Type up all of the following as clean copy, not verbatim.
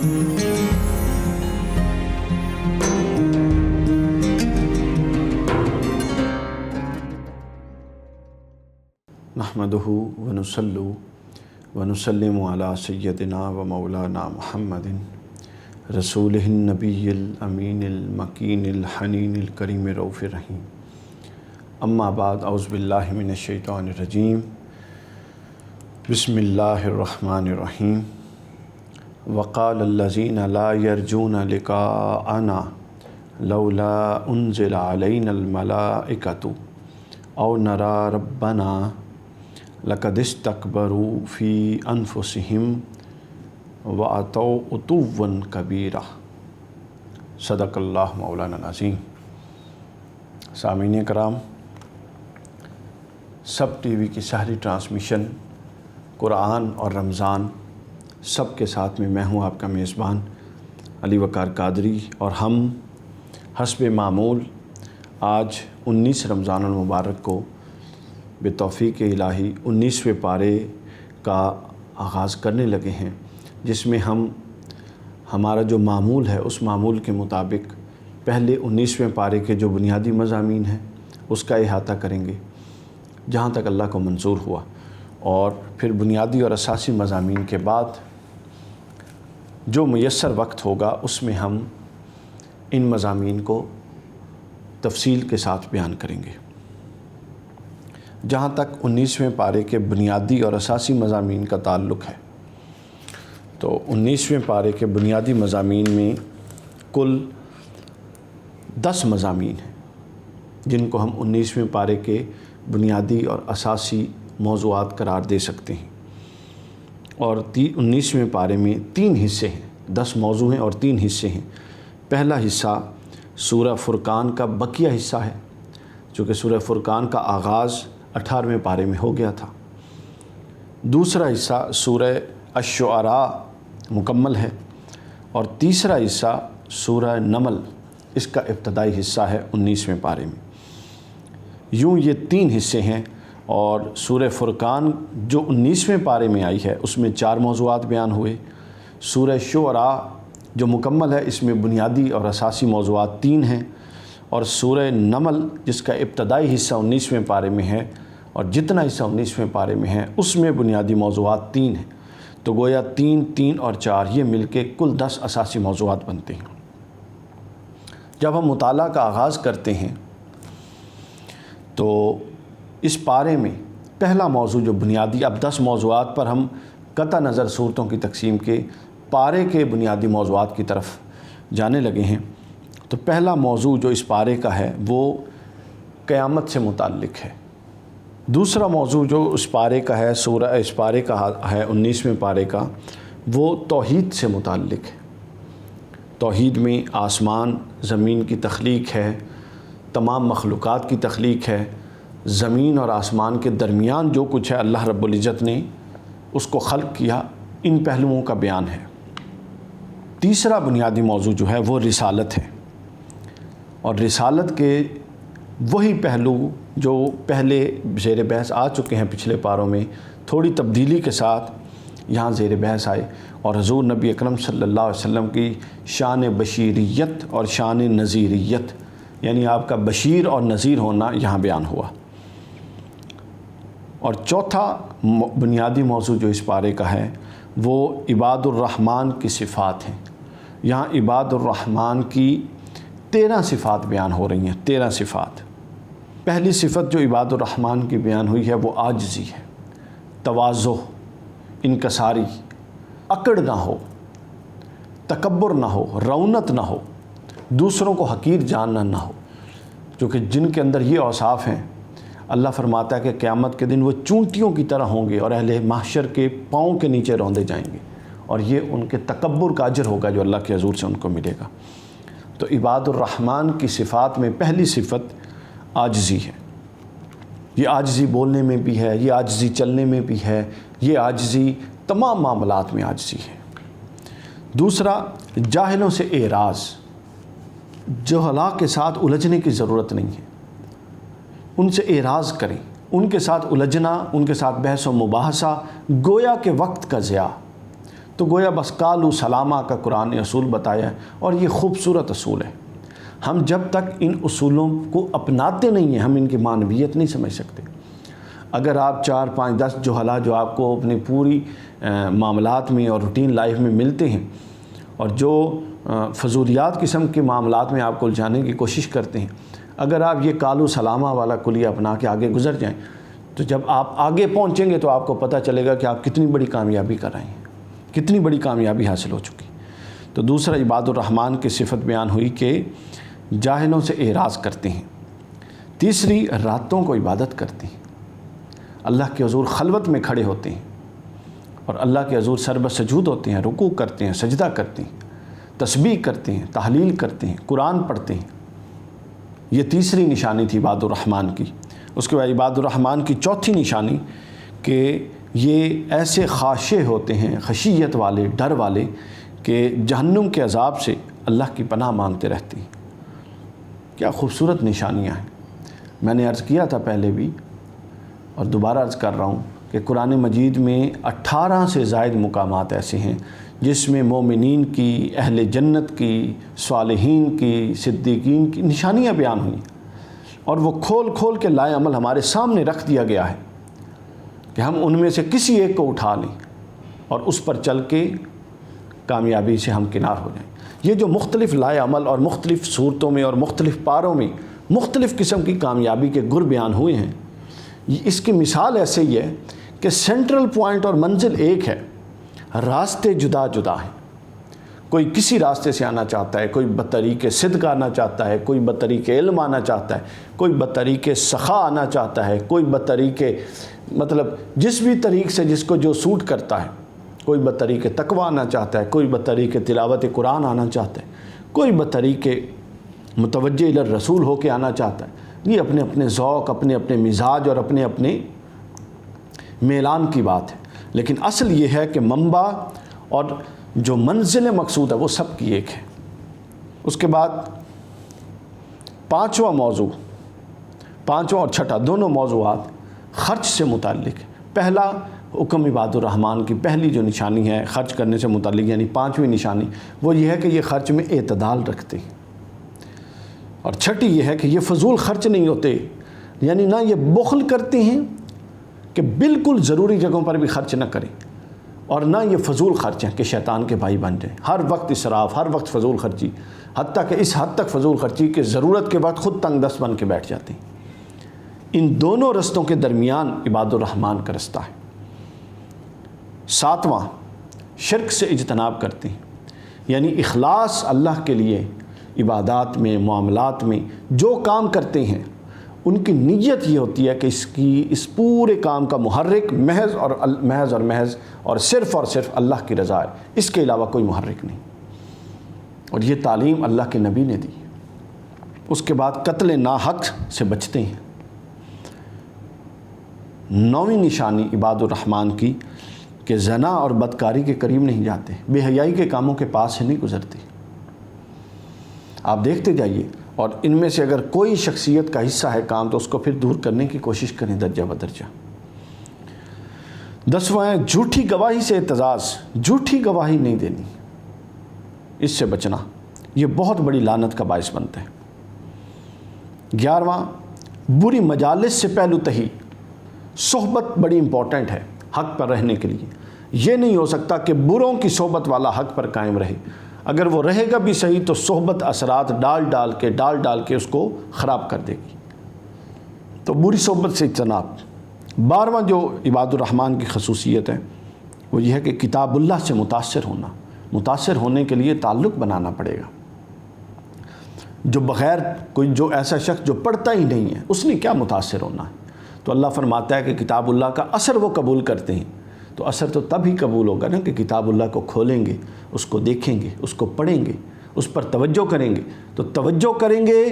نحمدہ ونصلی ونسلم علی سیدنا و مولانا محمد رسولہ النبی الامین المکین الحنین الکریم رؤوف الرحیم، اما بعد، اعوذ باللہ من الشیطان الرجیم، بسم اللہ الرحمن الرحیم۔ وقال الذین لا یرجون لقاءنا لولا انزل علینا الملائکۃ او نری ربنا لقد استکبروا فی انفسہم واتوا عتوا کبیرا۔ صدق اللہ مولانا العظیم۔ سامعین کرام، سب ٹی وی کی سحری ٹرانسمیشن قرآن اور رمضان سب کے ساتھ میں ہوں آپ کا میزبان علی وقار قادری، اور ہم حسب معمول آج 19 رمضان المبارک کو بتوفیق الہی 19ویں پارے کا آغاز کرنے لگے ہیں، جس میں ہمارا جو معمول ہے اس معمول کے مطابق پہلے 19ویں پارے کے جو بنیادی مضامین ہیں اس کا احاطہ کریں گے جہاں تک اللہ کو منظور ہوا، اور پھر بنیادی اور اساسی مضامین کے بعد جو میسر وقت ہوگا اس میں ہم ان مضامین کو تفصیل کے ساتھ بیان کریں گے۔ جہاں تک 19ویں پارے کے بنیادی اور اساسی مضامین کا تعلق ہے، تو 19ویں پارے کے بنیادی مضامین میں کل 10 مضامین ہیں جن کو ہم 19ویں پارے کے بنیادی اور اساسی موضوعات قرار دے سکتے ہیں، اور 19ویں پارے میں 3 حصے ہیں، 10 موضوع ہیں اور 3 حصے ہیں۔ پہلا حصہ سورہ فرقان کا بقیہ حصہ ہے، چونکہ سورہ فرقان کا آغاز 18ویں پارے میں ہو گیا تھا۔ دوسرا حصہ سورہ الشعراء مکمل ہے، اور تیسرا حصہ سورہ نمل اس کا ابتدائی حصہ ہے 19ویں پارے میں۔ یوں یہ 3 حصے ہیں، اور سورہ فرقان جو 19ویں پارے میں آئی ہے اس میں 4 موضوعات بیان ہوئے۔ سورہ شعراء جو مکمل ہے اس میں بنیادی اور اساسی موضوعات 3 ہیں، اور سورہ نمل جس کا ابتدائی حصہ 19ویں پارے میں ہے اور جتنا حصہ 19ویں پارے میں ہے اس میں بنیادی موضوعات 3 ہیں، تو گویا 3، 3 اور 4 یہ مل کے کل 10 اساسی موضوعات بنتے ہیں۔ جب ہم مطالعہ کا آغاز کرتے ہیں تو اس پارے میں پہلا موضوع جو بنیادی، اب 10 موضوعات پر ہم قطع نظر صورتوں کی تقسیم کے پارے کے بنیادی موضوعات کی طرف جانے لگے ہیں، تو پہلا موضوع جو اس پارے کا ہے وہ قیامت سے متعلق ہے۔ دوسرا موضوع جو اس پارے کا ہے، اس پارے کا ہے 19ویں پارے کا، وہ توحید سے متعلق ہے۔ توحید میں آسمان زمین کی تخلیق ہے، تمام مخلوقات کی تخلیق ہے، زمین اور آسمان کے درمیان جو کچھ ہے اللہ رب العزت نے اس کو خلق کیا، ان پہلوؤں کا بیان ہے۔ تیسرا بنیادی موضوع جو ہے وہ رسالت ہے، اور رسالت کے وہی پہلو جو پہلے زیر بحث آ چکے ہیں پچھلے پاروں میں، تھوڑی تبدیلی کے ساتھ یہاں زیر بحث آئے، اور حضور نبی اکرم صلی اللہ علیہ وسلم کی شان بشیریت اور شان نذیریت، یعنی آپ کا بشیر اور نذیر ہونا یہاں بیان ہوا۔ اور چوتھا بنیادی موضوع جو اس پارے کا ہے وہ عباد الرحمن کی صفات ہیں۔ یہاں عباد الرحمن کی 13 صفات بیان ہو رہی ہیں، 13 صفات۔ پہلی صفت جو عباد الرحمن کی بیان ہوئی ہے وہ عاجزی ہے، تواضع، انکساری، اکڑ نہ ہو، تکبر نہ ہو، رونت نہ ہو، دوسروں کو حقیر جاننا نہ ہو، کیونکہ جن کے اندر یہ اوصاف ہیں اللہ فرماتا ہے کہ قیامت کے دن وہ چونٹیوں کی طرح ہوں گے اور اہل محشر کے پاؤں کے نیچے روندے جائیں گے، اور یہ ان کے تکبر کا اجر ہوگا جو اللہ کے حضور سے ان کو ملے گا۔ تو عباد الرحمن کی صفات میں پہلی صفت عاجزی ہے۔ یہ عاجزی بولنے میں بھی ہے، یہ عاجزی چلنے میں بھی ہے، یہ عاجزی تمام معاملات میں عاجزی ہے۔ دوسرا، جاہلوں سے اعراض، جہلاء کے ساتھ الجھنے کی ضرورت نہیں ہے، ان سے اعراض کریں، ان کے ساتھ الجھنا، ان کے ساتھ بحث و مباحثہ گویا کہ وقت کا ضیاع۔ تو گویا بس قالوا سلاما کا قرآن نے اصول بتایا ہے، اور یہ خوبصورت اصول ہے۔ ہم جب تک ان اصولوں کو اپناتے نہیں ہیں ہم ان کی معنویت نہیں سمجھ سکتے۔ اگر آپ 4 5 10 جوہلا جو آپ کو اپنی پوری معاملات میں اور روٹین لائف میں ملتے ہیں، اور جو فضولیات قسم کے معاملات میں آپ کو الجھانے کی کوشش کرتے ہیں، اگر آپ یہ قالوا سلاما والا کلیہ اپنا کے آگے گزر جائیں تو جب آپ آگے پہنچیں گے تو آپ کو پتہ چلے گا کہ آپ کتنی بڑی کامیابی کر رہے ہیں، کتنی بڑی کامیابی حاصل ہو چکی۔ تو دوسرا عباد الرحمن کی صفت بیان ہوئی کہ جاہلوں سے اعراض کرتے ہیں۔ تیسری، راتوں کو عبادت کرتے ہیں، اللہ کے حضور خلوت میں کھڑے ہوتے ہیں اور اللہ کے حضور سر بسجود ہوتے ہیں، رکوع کرتے ہیں، سجدہ کرتے ہیں، تسبیح کرتے ہیں، تحلیل کرتے ہیں، قرآن پڑھتے ہیں۔ یہ تیسری نشانی تھی عباد الرحمن کی۔ اس کے بعد عباد الرحمن کی چوتھی نشانی کہ یہ ایسے خاشع ہوتے ہیں، خشیت والے، ڈر والے، کہ جہنم کے عذاب سے اللہ کی پناہ مانگتے رہتے ہیں۔ کیا خوبصورت نشانیاں ہیں۔ میں نے عرض کیا تھا پہلے بھی اور دوبارہ عرض کر رہا ہوں کہ قرآن مجید میں 18 سے زائد مقامات ایسے ہیں جس میں مومنین کی، اہل جنت کی، صالحین کی، صدیقین کی نشانیاں بیان ہوئیں، اور وہ کھول کھول کے لائے عمل ہمارے سامنے رکھ دیا گیا ہے کہ ہم ان میں سے کسی ایک کو اٹھا لیں اور اس پر چل کے کامیابی سے ہم کنار ہو جائیں۔ یہ جو مختلف لائے عمل اور مختلف صورتوں میں اور مختلف پاروں میں مختلف قسم کی کامیابی کے گر بیان ہوئے ہیں، اس کی مثال ایسے ہی ہے کہ سینٹرل پوائنٹ اور منزل ایک ہے، راستے جدا جدا ہیں۔ کوئی کسی راستے سے آنا چاہتا ہے، کوئی بطریق صدق آنا چاہتا ہے، کوئی بطریق علم آنا چاہتا ہے، کوئی بطریق سخا آنا چاہتا ہے، کوئی بطریق جس بھی طریق سے جس کو جو سوٹ کرتا ہے، کوئی بطریق تقوی آنا چاہتا ہے، کوئی بطریق تلاوت قرآن آنا چاہتا ہے، کوئی بطریق متوجہ الی الرسول ہو کے آنا چاہتا ہے۔ یہ اپنے اپنے ذوق، اپنے اپنے مزاج اور اپنے اپنے میلان کی بات ہے، لیکن اصل یہ ہے کہ منبع اور جو منزل مقصود ہے وہ سب کی ایک ہے۔ اس کے بعد پانچواں اور چھٹا دونوں موضوعات خرچ سے متعلق ہے۔ پہلا حکم عباد الرحمن کی پہلی جو نشانی ہے خرچ کرنے سے متعلق، یعنی 5ویں نشانی، وہ یہ ہے کہ یہ خرچ میں اعتدال رکھتے ہیں، اور چھٹی یہ ہے کہ یہ فضول خرچ نہیں ہوتے، یعنی نہ یہ بخل کرتے ہیں کہ بالکل ضروری جگہوں پر بھی خرچ نہ کریں، اور نہ یہ فضول خرچ ہیں کہ شیطان کے بھائی بن جائیں، ہر وقت اسراف، ہر وقت فضول خرچی، حتیٰ کہ اس حد تک فضول خرچی کہ ضرورت کے بعد خود تنگ دست بن کے بیٹھ جاتے ہیں۔ ان دونوں رستوں کے درمیان عباد الرحمن کا رستہ ہے۔ 7واں، شرک سے اجتناب کرتے ہیں، یعنی اخلاص اللہ کے لیے عبادات میں، معاملات میں جو کام کرتے ہیں ان کی نیت یہ ہوتی ہے کہ اس پورے کام کا محرک محض اور صرف اللہ کی رضا ہے، اس کے علاوہ کوئی محرک نہیں، اور یہ تعلیم اللہ کے نبی نے دی۔ اس کے بعد قتل ناحق سے بچتے ہیں۔ 9ویں نشانی عباد الرحمن کی کہ زنا اور بدکاری کے قریب نہیں جاتے، بے حیائی کے کاموں کے پاس سے نہیں گزرتے۔ آپ دیکھتے جائیے، اور ان میں سے اگر کوئی شخصیت کا حصہ ہے کام تو اس کو پھر دور کرنے کی کوشش کریں درجہ بدرجہ۔ 10واں ہے جھوٹی گواہی سے اعتزاز، جھوٹی گواہی نہیں دینی، اس سے بچنا، یہ بہت بڑی لعنت کا باعث بنتا ہے۔ 11واں بری مجالس سے پہلو تہی، صحبت بڑی امپورٹنٹ ہے حق پر رہنے کے لیے۔ یہ نہیں ہو سکتا کہ بروں کی صحبت والا حق پر قائم رہے، اگر وہ رہے گا بھی صحیح تو صحبت اثرات ڈال ڈال کے اس کو خراب کر دے گی، تو بری صحبت سے اجتناب۔ 12واں جو عباد الرحمن کی خصوصیت ہے وہ یہ ہے کہ کتاب اللہ سے متاثر ہونا، متاثر ہونے کے لیے تعلق بنانا پڑے گا۔ جو ایسا شخص جو پڑھتا ہی نہیں ہے اس نے کیا متاثر ہونا ہے؟ تو اللہ فرماتا ہے کہ کتاب اللہ کا اثر وہ قبول کرتے ہیں، تو اثر تو تب ہی قبول ہوگا نا کہ کتاب اللہ کو کھولیں گے، اس کو دیکھیں گے، اس کو پڑھیں گے، اس پر توجہ کریں گے، تو توجہ کریں گے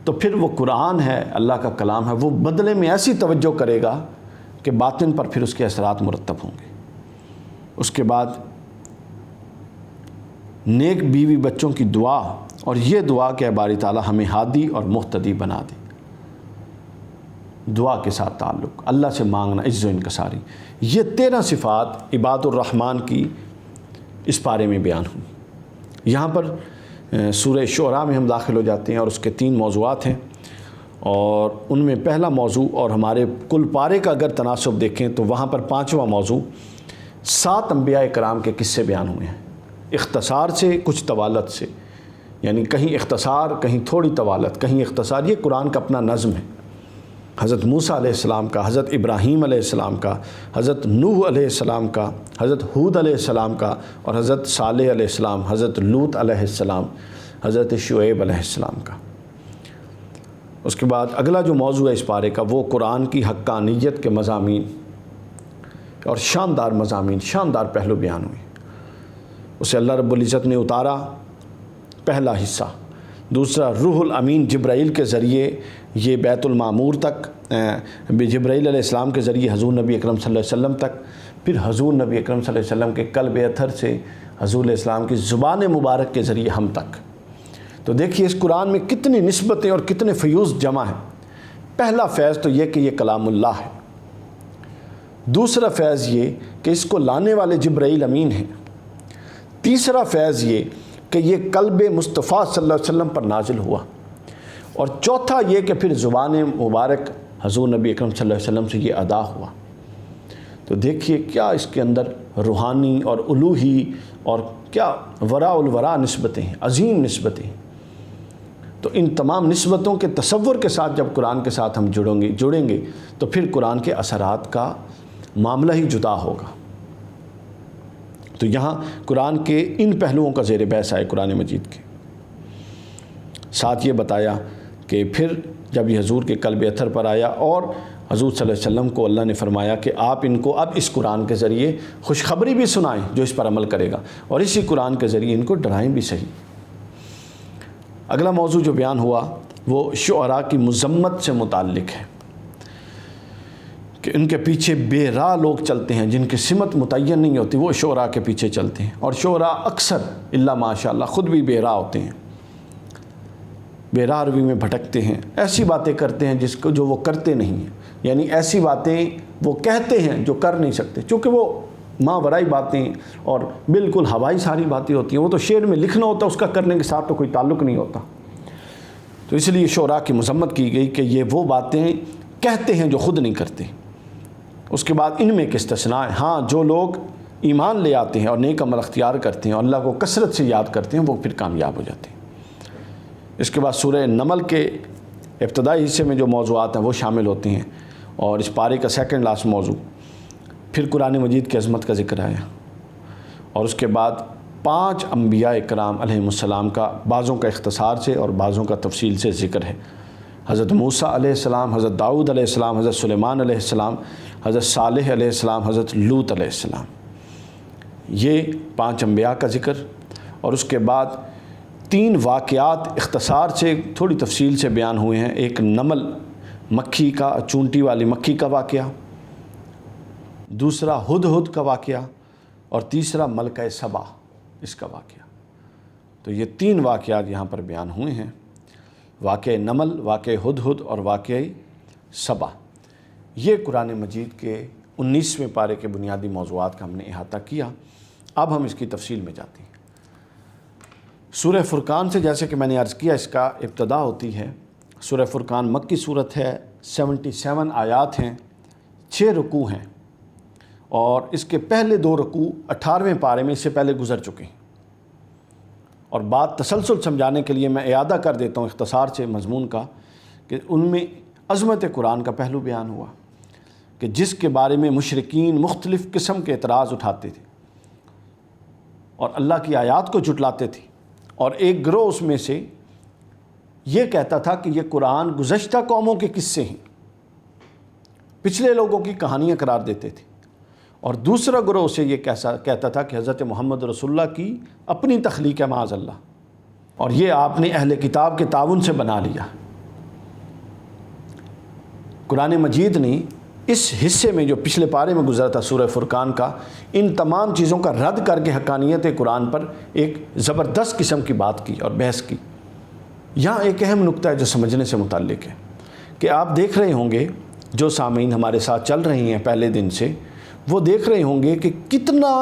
تو پھر وہ قرآن ہے، اللہ کا کلام ہے، وہ بدلے میں ایسی توجہ کرے گا کہ باطن پر پھر اس کے اثرات مرتب ہوں گے۔ اس کے بعد نیک بیوی بچوں کی دعا، اور یہ دعا کہ باری تعالیٰ ہمیں ہادی اور مہتدی بنا دے، دعا کے ساتھ تعلق، اللہ سے مانگنا، عز و انکساری، یہ 13 صفات عباد الرحمن کی اس پارے میں بیان ہوئی۔ یہاں پر سورہ شعراء میں ہم داخل ہو جاتے ہیں اور اس کے 3 موضوعات ہیں، اور ان میں پہلا موضوع اور ہمارے کل پارے کا اگر تناسب دیکھیں تو وہاں پر 5واں موضوع 7 انبیاء کرام کے قصے بیان ہوئے ہیں، اختصار سے کچھ طوالت سے، یعنی کہیں اختصار کہیں تھوڑی طوالت کہیں اختصار۔ یہ قرآن کا اپنا نظم ہے۔ حضرت موسیٰ علیہ السلام کا، حضرت ابراہیم علیہ السلام کا، حضرت نوح علیہ السلام کا، حضرت ہود علیہ السلام کا، اور حضرت صالح علیہ السلام، حضرت لوط علیہ السلام، حضرت شعیب علیہ السلام کا۔ اس کے بعد اگلا جو موضوع ہے اس پارے کا وہ قرآن کی حقانیت کے مضامین اور شاندار مضامین، شاندار پہلو بیان ہوئے۔ اسے اللہ رب العزت نے اتارا، پہلا حصہ۔ دوسرا، روح الامین جبرائیل کے ذریعے یہ بیت المعمور تک، جبرائیل علیہ السلام کے ذریعے حضور نبی اکرم صلی اللہ علیہ وسلم تک، پھر حضور نبی اکرم صلی اللہ علیہ وسلم کے قلب اطہر سے حضور علیہ السلام کی زبان مبارک کے ذریعے ہم تک۔ تو دیکھیے اس قرآن میں کتنی نسبتیں اور کتنے فیوز جمع ہیں۔ پہلا فیض تو یہ کہ یہ کلام اللہ ہے، دوسرا فیض یہ کہ اس کو لانے والے جبرائیل امین ہیں، تیسرا فیض یہ کہ یہ قلب مصطفیٰ صلی اللہ علیہ وسلم پر نازل ہوا، اور چوتھا یہ کہ پھر زبان مبارک حضور نبی اکرم صلی اللہ علیہ وسلم سے یہ ادا ہوا۔ تو دیکھیے کیا اس کے اندر روحانی اور الوہی اور کیا وراء الورا نسبتیں ہیں، عظیم نسبتیں ہیں۔ تو ان تمام نسبتوں کے تصور کے ساتھ جب قرآن کے ساتھ ہم جڑیں گے تو پھر قرآن کے اثرات کا معاملہ ہی جدا ہوگا۔ تو یہاں قرآن کے ان پہلوؤں کا زیر بحث آئے قرآن مجید کے ساتھ یہ بتایا کہ پھر جب یہ حضور کے قلب اطہر پر آیا اور حضور صلی اللہ علیہ وسلم کو اللہ نے فرمایا کہ آپ ان کو اب اس قرآن کے ذریعے خوشخبری بھی سنائیں جو اس پر عمل کرے گا، اور اسی قرآن کے ذریعے ان کو ڈرائیں بھی صحیح۔ اگلا موضوع جو بیان ہوا وہ شعراء کی مذمت سے متعلق ہے کہ ان کے پیچھے بے راہ لوگ چلتے ہیں، جن کی سمت متعین نہیں ہوتی وہ شعراء کے پیچھے چلتے ہیں، اور شعراء اکثر الا ماشاء اللہ خود بھی بے راہ ہوتے ہیں، بے راہ روی میں بھٹکتے ہیں، ایسی باتیں کرتے ہیں جس کو جو وہ کرتے نہیں ہیں، یعنی ایسی باتیں وہ کہتے ہیں جو کر نہیں سکتے، چونکہ وہ ماورائی باتیں اور بالکل ہوائی ساری باتیں ہوتی ہیں، وہ تو شعر میں لکھنا ہوتا ہے، اس کا کرنے کے ساتھ تو کوئی تعلق نہیں ہوتا۔ تو اس لیے شعراء کی مذمت کی گئی کہ یہ وہ باتیں کہتے ہیں جو خود نہیں کرتے۔ اس کے بعد ان میں ایک استثناء ہے، ہاں جو لوگ ایمان لے آتے ہیں اور نیک عمل اختیار کرتے ہیں اور اللہ کو کثرت سے یاد کرتے ہیں وہ پھر کامیاب ہو جاتے ہیں۔ اس کے بعد سورہ نمل کے ابتدائی حصے میں جو موضوعات ہیں وہ شامل ہوتے ہیں، اور اس پارے کا سیکنڈ لاسٹ موضوع پھر قرآن مجید کی عظمت کا ذکر آیا، اور اس کے بعد 5 انبیاء کرام علیہم السلام کا بعضوں کا اختصار سے اور بعضوں کا تفصیل سے ذکر ہے۔ حضرت موسیٰ علیہ السلام، حضرت داؤد علیہ السلام، حضرت سلیمان علیہ السلام، حضرت صالح علیہ السلام، حضرت لوط علیہ السلام، یہ 5 انبیاء کا ذکر، اور اس کے بعد 3 واقعات اختصار سے تھوڑی تفصیل سے بیان ہوئے ہیں۔ ایک نمل مکھی کا، چونٹی والی مکھی کا واقعہ، دوسرا ہدہد کا واقعہ، اور تیسرا ملکہ سبا اس کا واقعہ۔ تو یہ 3 واقعات یہاں پر بیان ہوئے ہیں، واقعہ نمل، واقعہ ہدہد اور واقعہ سبا۔ یہ قرآن مجید کے 19ویں پارے کے بنیادی موضوعات کا ہم نے احاطہ کیا۔ اب ہم اس کی تفصیل میں جاتے ہیں۔ سورہ فرقان سے جیسے کہ میں نے عرض کیا اس کا ابتدا ہوتی ہے۔ سورہ فرقان مکی صورت ہے، 77 آیات ہیں، 6 رکوع ہیں، اور اس کے پہلے 2 رکوع 18ویں پارے میں اس سے پہلے گزر چکے ہیں، اور بات تسلسل سمجھانے کے لیے میں اعادہ کر دیتا ہوں اختصار سے مضمون کا، کہ ان میں عظمت قرآن کا پہلو بیان ہوا کہ جس کے بارے میں مشرکین مختلف قسم کے اعتراض اٹھاتے تھے اور اللہ کی آیات کو جھٹلاتے تھے، اور ایک گروہ اس میں سے یہ کہتا تھا کہ یہ قرآن گزشتہ قوموں کے قصے ہیں، پچھلے لوگوں کی کہانیاں قرار دیتے تھے، اور دوسرا گروہ سے یہ کہتا تھا کہ حضرت محمد رسول اللہ کی اپنی تخلیق ہے معاذ اللہ، اور یہ آپ نے اہل کتاب کے تعاون سے بنا لیا۔ قرآن مجید نے اس حصے میں جو پچھلے پارے میں گزرا تھا سورہ فرقان کا، ان تمام چیزوں کا رد کر کے حقانیت قرآن پر ایک زبردست قسم کی بات کی اور بحث کی۔ یہاں ایک اہم نقطہ ہے جو سمجھنے سے متعلق ہے کہ آپ دیکھ رہے ہوں گے، جو سامعین ہمارے ساتھ چل رہی ہیں پہلے دن سے، وہ دیکھ رہے ہوں گے کہ کتنا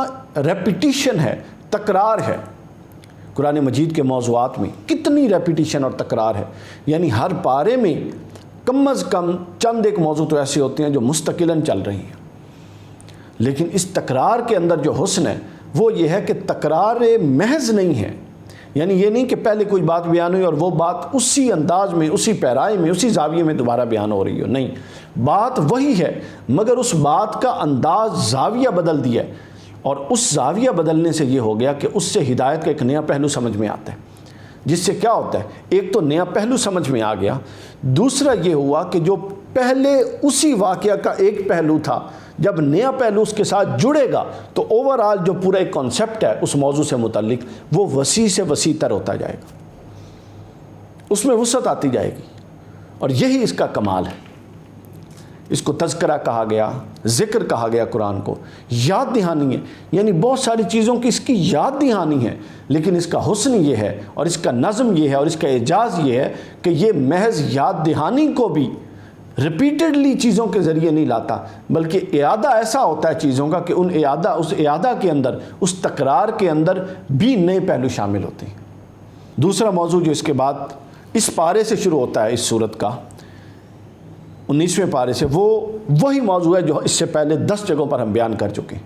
ریپیٹیشن ہے تکرار ہے قرآن مجید کے موضوعات میں، کتنی ریپیٹیشن اور تکرار ہے، یعنی ہر پارے میں کم از کم چند ایک موضوع تو ایسے ہوتے ہیں جو مستقلاً چل رہی ہیں، لیکن اس تکرار کے اندر جو حسن ہے وہ یہ ہے کہ تکرار محض نہیں ہے، یعنی یہ نہیں کہ پہلے کوئی بات بیان ہوئی اور وہ بات اسی انداز میں، اسی پیرائے میں، اسی زاویے میں دوبارہ بیان ہو رہی ہو، نہیں، بات وہی ہے مگر اس بات کا انداز، زاویہ بدل دیا ہے، اور اس زاویہ بدلنے سے یہ ہو گیا کہ اس سے ہدایت کا ایک نیا پہلو سمجھ میں آتا ہے، جس سے کیا ہوتا ہے، ایک تو نیا پہلو سمجھ میں آ گیا، دوسرا یہ ہوا کہ جو پہلے اسی واقعہ کا ایک پہلو تھا، جب نیا پہلو اس کے ساتھ جڑے گا تو اوورآل جو پورا ایک کانسیپٹ ہے اس موضوع سے متعلق وہ وسیع سے وسیع تر ہوتا جائے گا، اس میں وسعت آتی جائے گی، اور یہی اس کا کمال ہے۔ اس کو تذکرہ کہا گیا، ذکر کہا گیا، قرآن کو یاد دہانی ہے، یعنی بہت ساری چیزوں کی اس کی یاد دہانی ہے، لیکن اس کا حسن یہ ہے اور اس کا نظم یہ ہے اور اس کا اعجاز یہ ہے کہ یہ محض یاد دہانی کو بھی ریپیٹڈلی چیزوں کے ذریعے نہیں لاتا، بلکہ اعادہ ایسا ہوتا ہے چیزوں کا کہ اس اعادہ کے اندر، اس تکرار کے اندر بھی نئے پہلو شامل ہوتے ہیں۔ دوسرا موضوع جو اس کے بعد اس پارے سے شروع ہوتا ہے، اس سورت کا 19ویں پارے سے، وہ وہی موضوع ہے جو اس سے پہلے 10 جگہوں پر ہم بیان کر چکے ہیں،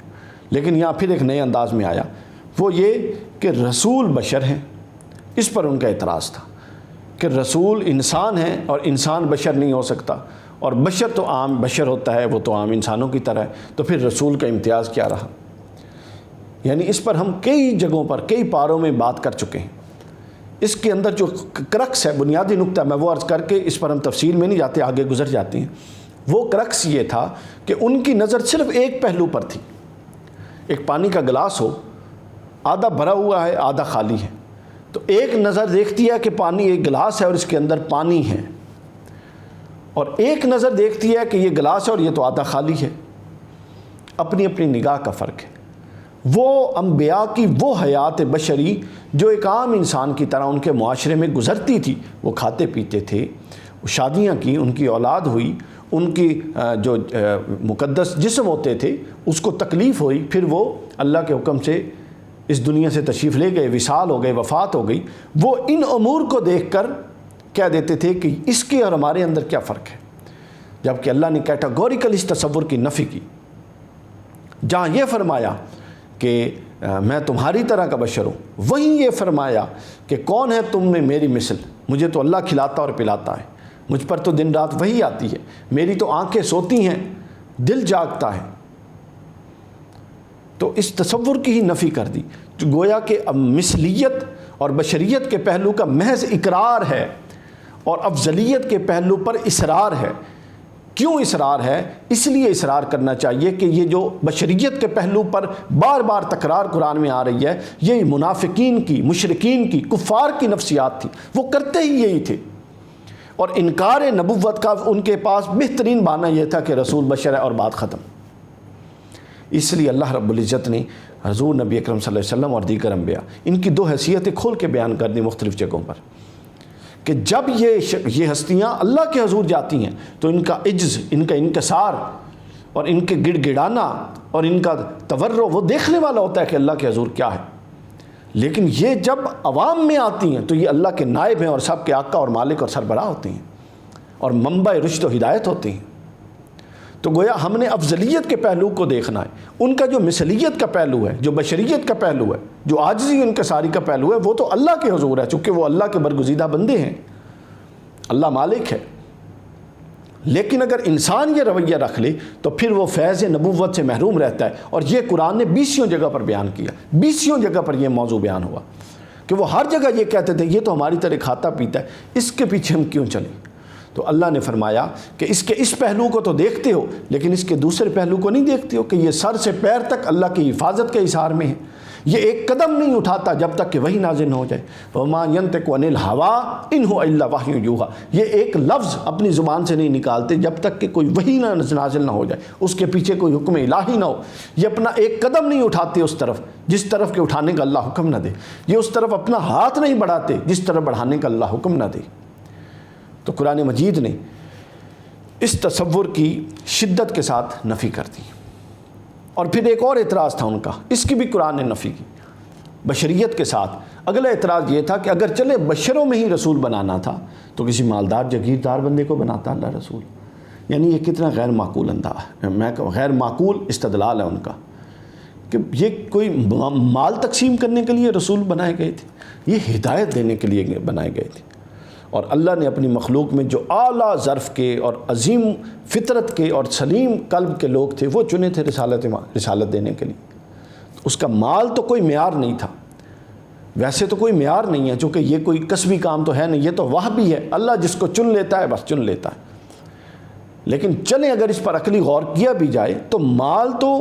لیکن یہاں پھر ایک نئے انداز میں آیا، وہ یہ کہ رسول بشر ہیں۔ اس پر ان کا اعتراض تھا کہ رسول انسان ہے اور انسان بشر نہیں ہو سکتا، اور بشر تو عام بشر ہوتا ہے، وہ تو عام انسانوں کی طرح ہے، تو پھر رسول کا امتیاز کیا رہا؟ یعنی اس پر ہم کئی جگہوں پر، کئی پاروں میں بات کر چکے ہیں۔ اس کے اندر جو کرکس ہے، بنیادی نقطہ، میں وہ عرض کر کے اس پر ہم تفصیل میں نہیں جاتے، آگے گزر جاتے ہیں، وہ کرکس یہ تھا کہ ان کی نظر صرف ایک پہلو پر تھی۔ ایک پانی کا گلاس ہو، آدھا بھرا ہوا ہے، آدھا خالی ہے، تو ایک نظر دیکھتی ہے کہ پانی ایک گلاس ہے اور اس کے اندر پانی ہے، اور ایک نظر دیکھتی ہے کہ یہ گلاس ہے اور یہ تو آدھا خالی ہے۔ اپنی اپنی نگاہ کا فرق ہے۔ وہ انبیاء کی وہ حیات بشری جو ایک عام انسان کی طرح ان کے معاشرے میں گزرتی تھی، وہ کھاتے پیتے تھے، شادیاں کی، ان کی اولاد ہوئی، ان کی جو مقدس جسم ہوتے تھے اس کو تکلیف ہوئی، پھر وہ اللہ کے حکم سے اس دنیا سے تشریف لے گئے، وصال ہو گئے، وفات ہو گئی، وہ ان امور کو دیکھ کر کہہ دیتے تھے کہ اس کے اور ہمارے اندر کیا فرق ہے، جبکہ اللہ نے کیٹاگوریکل اس تصور کی نفی کی، جہاں یہ فرمایا کہ میں تمہاری طرح کا بشر ہوں، وہیں یہ فرمایا کہ کون ہے تم میں میری مثل، مجھے تو اللہ کھلاتا اور پلاتا ہے، مجھ پر تو دن رات وہی آتی ہے، میری تو آنکھیں سوتی ہیں، دل جاگتا ہے۔ تو اس تصور کی ہی نفی کر دی، جو گویا کہ اب مثلیت اور بشریت کے پہلو کا محض اقرار ہے اور افضلیت کے پہلو پر اصرار ہے۔ کیوں اصرار ہے؟ اس لیے اصرار کرنا چاہیے کہ یہ جو بشریت کے پہلو پر بار بار تکرار قرآن میں آ رہی ہے، یہ منافقین کی، مشرکین کی، کفار کی نفسیات تھی، وہ کرتے ہی یہی تھے، اور انکار نبوت کا ان کے پاس بہترین بہانہ یہ تھا کہ رسول بشر ہے اور بات ختم۔ اس لیے اللہ رب العزت نے حضور نبی اکرم صلی اللہ علیہ وسلم اور دیگر انبیاء، ان کی دو حیثیتیں کھول کے بیان کر دی مختلف جگہوں پر، کہ جب یہ ہستیاں اللہ کے حضور جاتی ہیں تو ان کا عجز، ان کا انکسار اور ان کے گڑ گڑانا اور ان کا تورع وہ دیکھنے والا ہوتا ہے کہ اللہ کے حضور کیا ہے، لیکن یہ جب عوام میں آتی ہیں تو یہ اللہ کے نائب ہیں اور سب کے آقا اور مالک اور سربراہ ہوتے ہیں اور منبع رشد و ہدایت ہوتے ہیں۔ تو گویا ہم نے افضلیت کے پہلو کو دیکھنا ہے، ان کا جو مثلیت کا پہلو ہے، جو بشریت کا پہلو ہے، جو عاجزی انکساری کا پہلو ہے، وہ تو اللہ کے حضور ہے، چونکہ وہ اللہ کے برگزیدہ بندے ہیں، اللہ مالک ہے۔ لیکن اگر انسان یہ رویہ رکھ لے تو پھر وہ فیض نبوت سے محروم رہتا ہے، اور یہ قرآن نے 20 جگہ پر بیان کیا، 20 جگہ پر یہ موضوع بیان ہوا کہ وہ ہر جگہ یہ کہتے تھے یہ تو ہماری طرح کھاتا پیتا ہے، اس کے پیچھے ہم کیوں چلیں؟ تو اللہ نے فرمایا کہ اس کے اس پہلو کو تو دیکھتے ہو، لیکن اس کے دوسرے پہلو کو نہیں دیکھتے ہو کہ یہ سر سے پیر تک اللہ کی حفاظت کے اظہار میں ہے، یہ ایک قدم نہیں اٹھاتا جب تک کہ وحی نازل نہ ہو جائے، وَمَا يَنْطِقُ عَنِ الْهَوَىٰ إِنْ هُوَ إِلَّا وَحْيٌ يُوحَىٰ، یہ ایک لفظ اپنی زبان سے نہیں نکالتے جب تک کہ کوئی وحی نازل نہ ہو جائے، اس کے پیچھے کوئی حکم الہی نہ ہو، یہ اپنا ایک قدم نہیں اٹھاتے اس طرف جس طرف کہ اٹھانے کا اللہ حکم نہ دے، یہ اس طرف اپنا ہاتھ نہیں بڑھاتے جس طرف بڑھانے کا اللہ حکم نہ دے۔ تو قرآن مجید نے اس تصور کی شدت کے ساتھ نفی کر دی، اور پھر ایک اور اعتراض تھا ان کا، اس کی بھی قرآن نے نفی کی، بشریت کے ساتھ۔ اگلا اعتراض یہ تھا کہ اگر چلے بشروں میں ہی رسول بنانا تھا تو کسی مالدار جگیردار بندے کو بناتا اللہ رسول۔ یعنی یہ کتنا غیر معقول انداز ہے، غیر معقول استدلال ہے ان کا کہ یہ کوئی مال تقسیم کرنے کے لیے رسول بنائے گئے تھے، یہ ہدایت دینے کے لیے بنائے گئے تھے۔ اور اللہ نے اپنی مخلوق میں جو اعلیٰ ظرف کے اور عظیم فطرت کے اور سلیم قلب کے لوگ تھے وہ چنے تھے رسالت دینے کے لیے۔ اس کا مال تو کوئی معیار نہیں تھا، ویسے تو کوئی معیار نہیں ہے، چونکہ یہ کوئی کسبی کام تو ہے نہیں، یہ تو وہبی ہے، اللہ جس کو چن لیتا ہے بس چن لیتا ہے۔ لیکن چلیں اگر اس پر عقلی غور کیا بھی جائے تو مال تو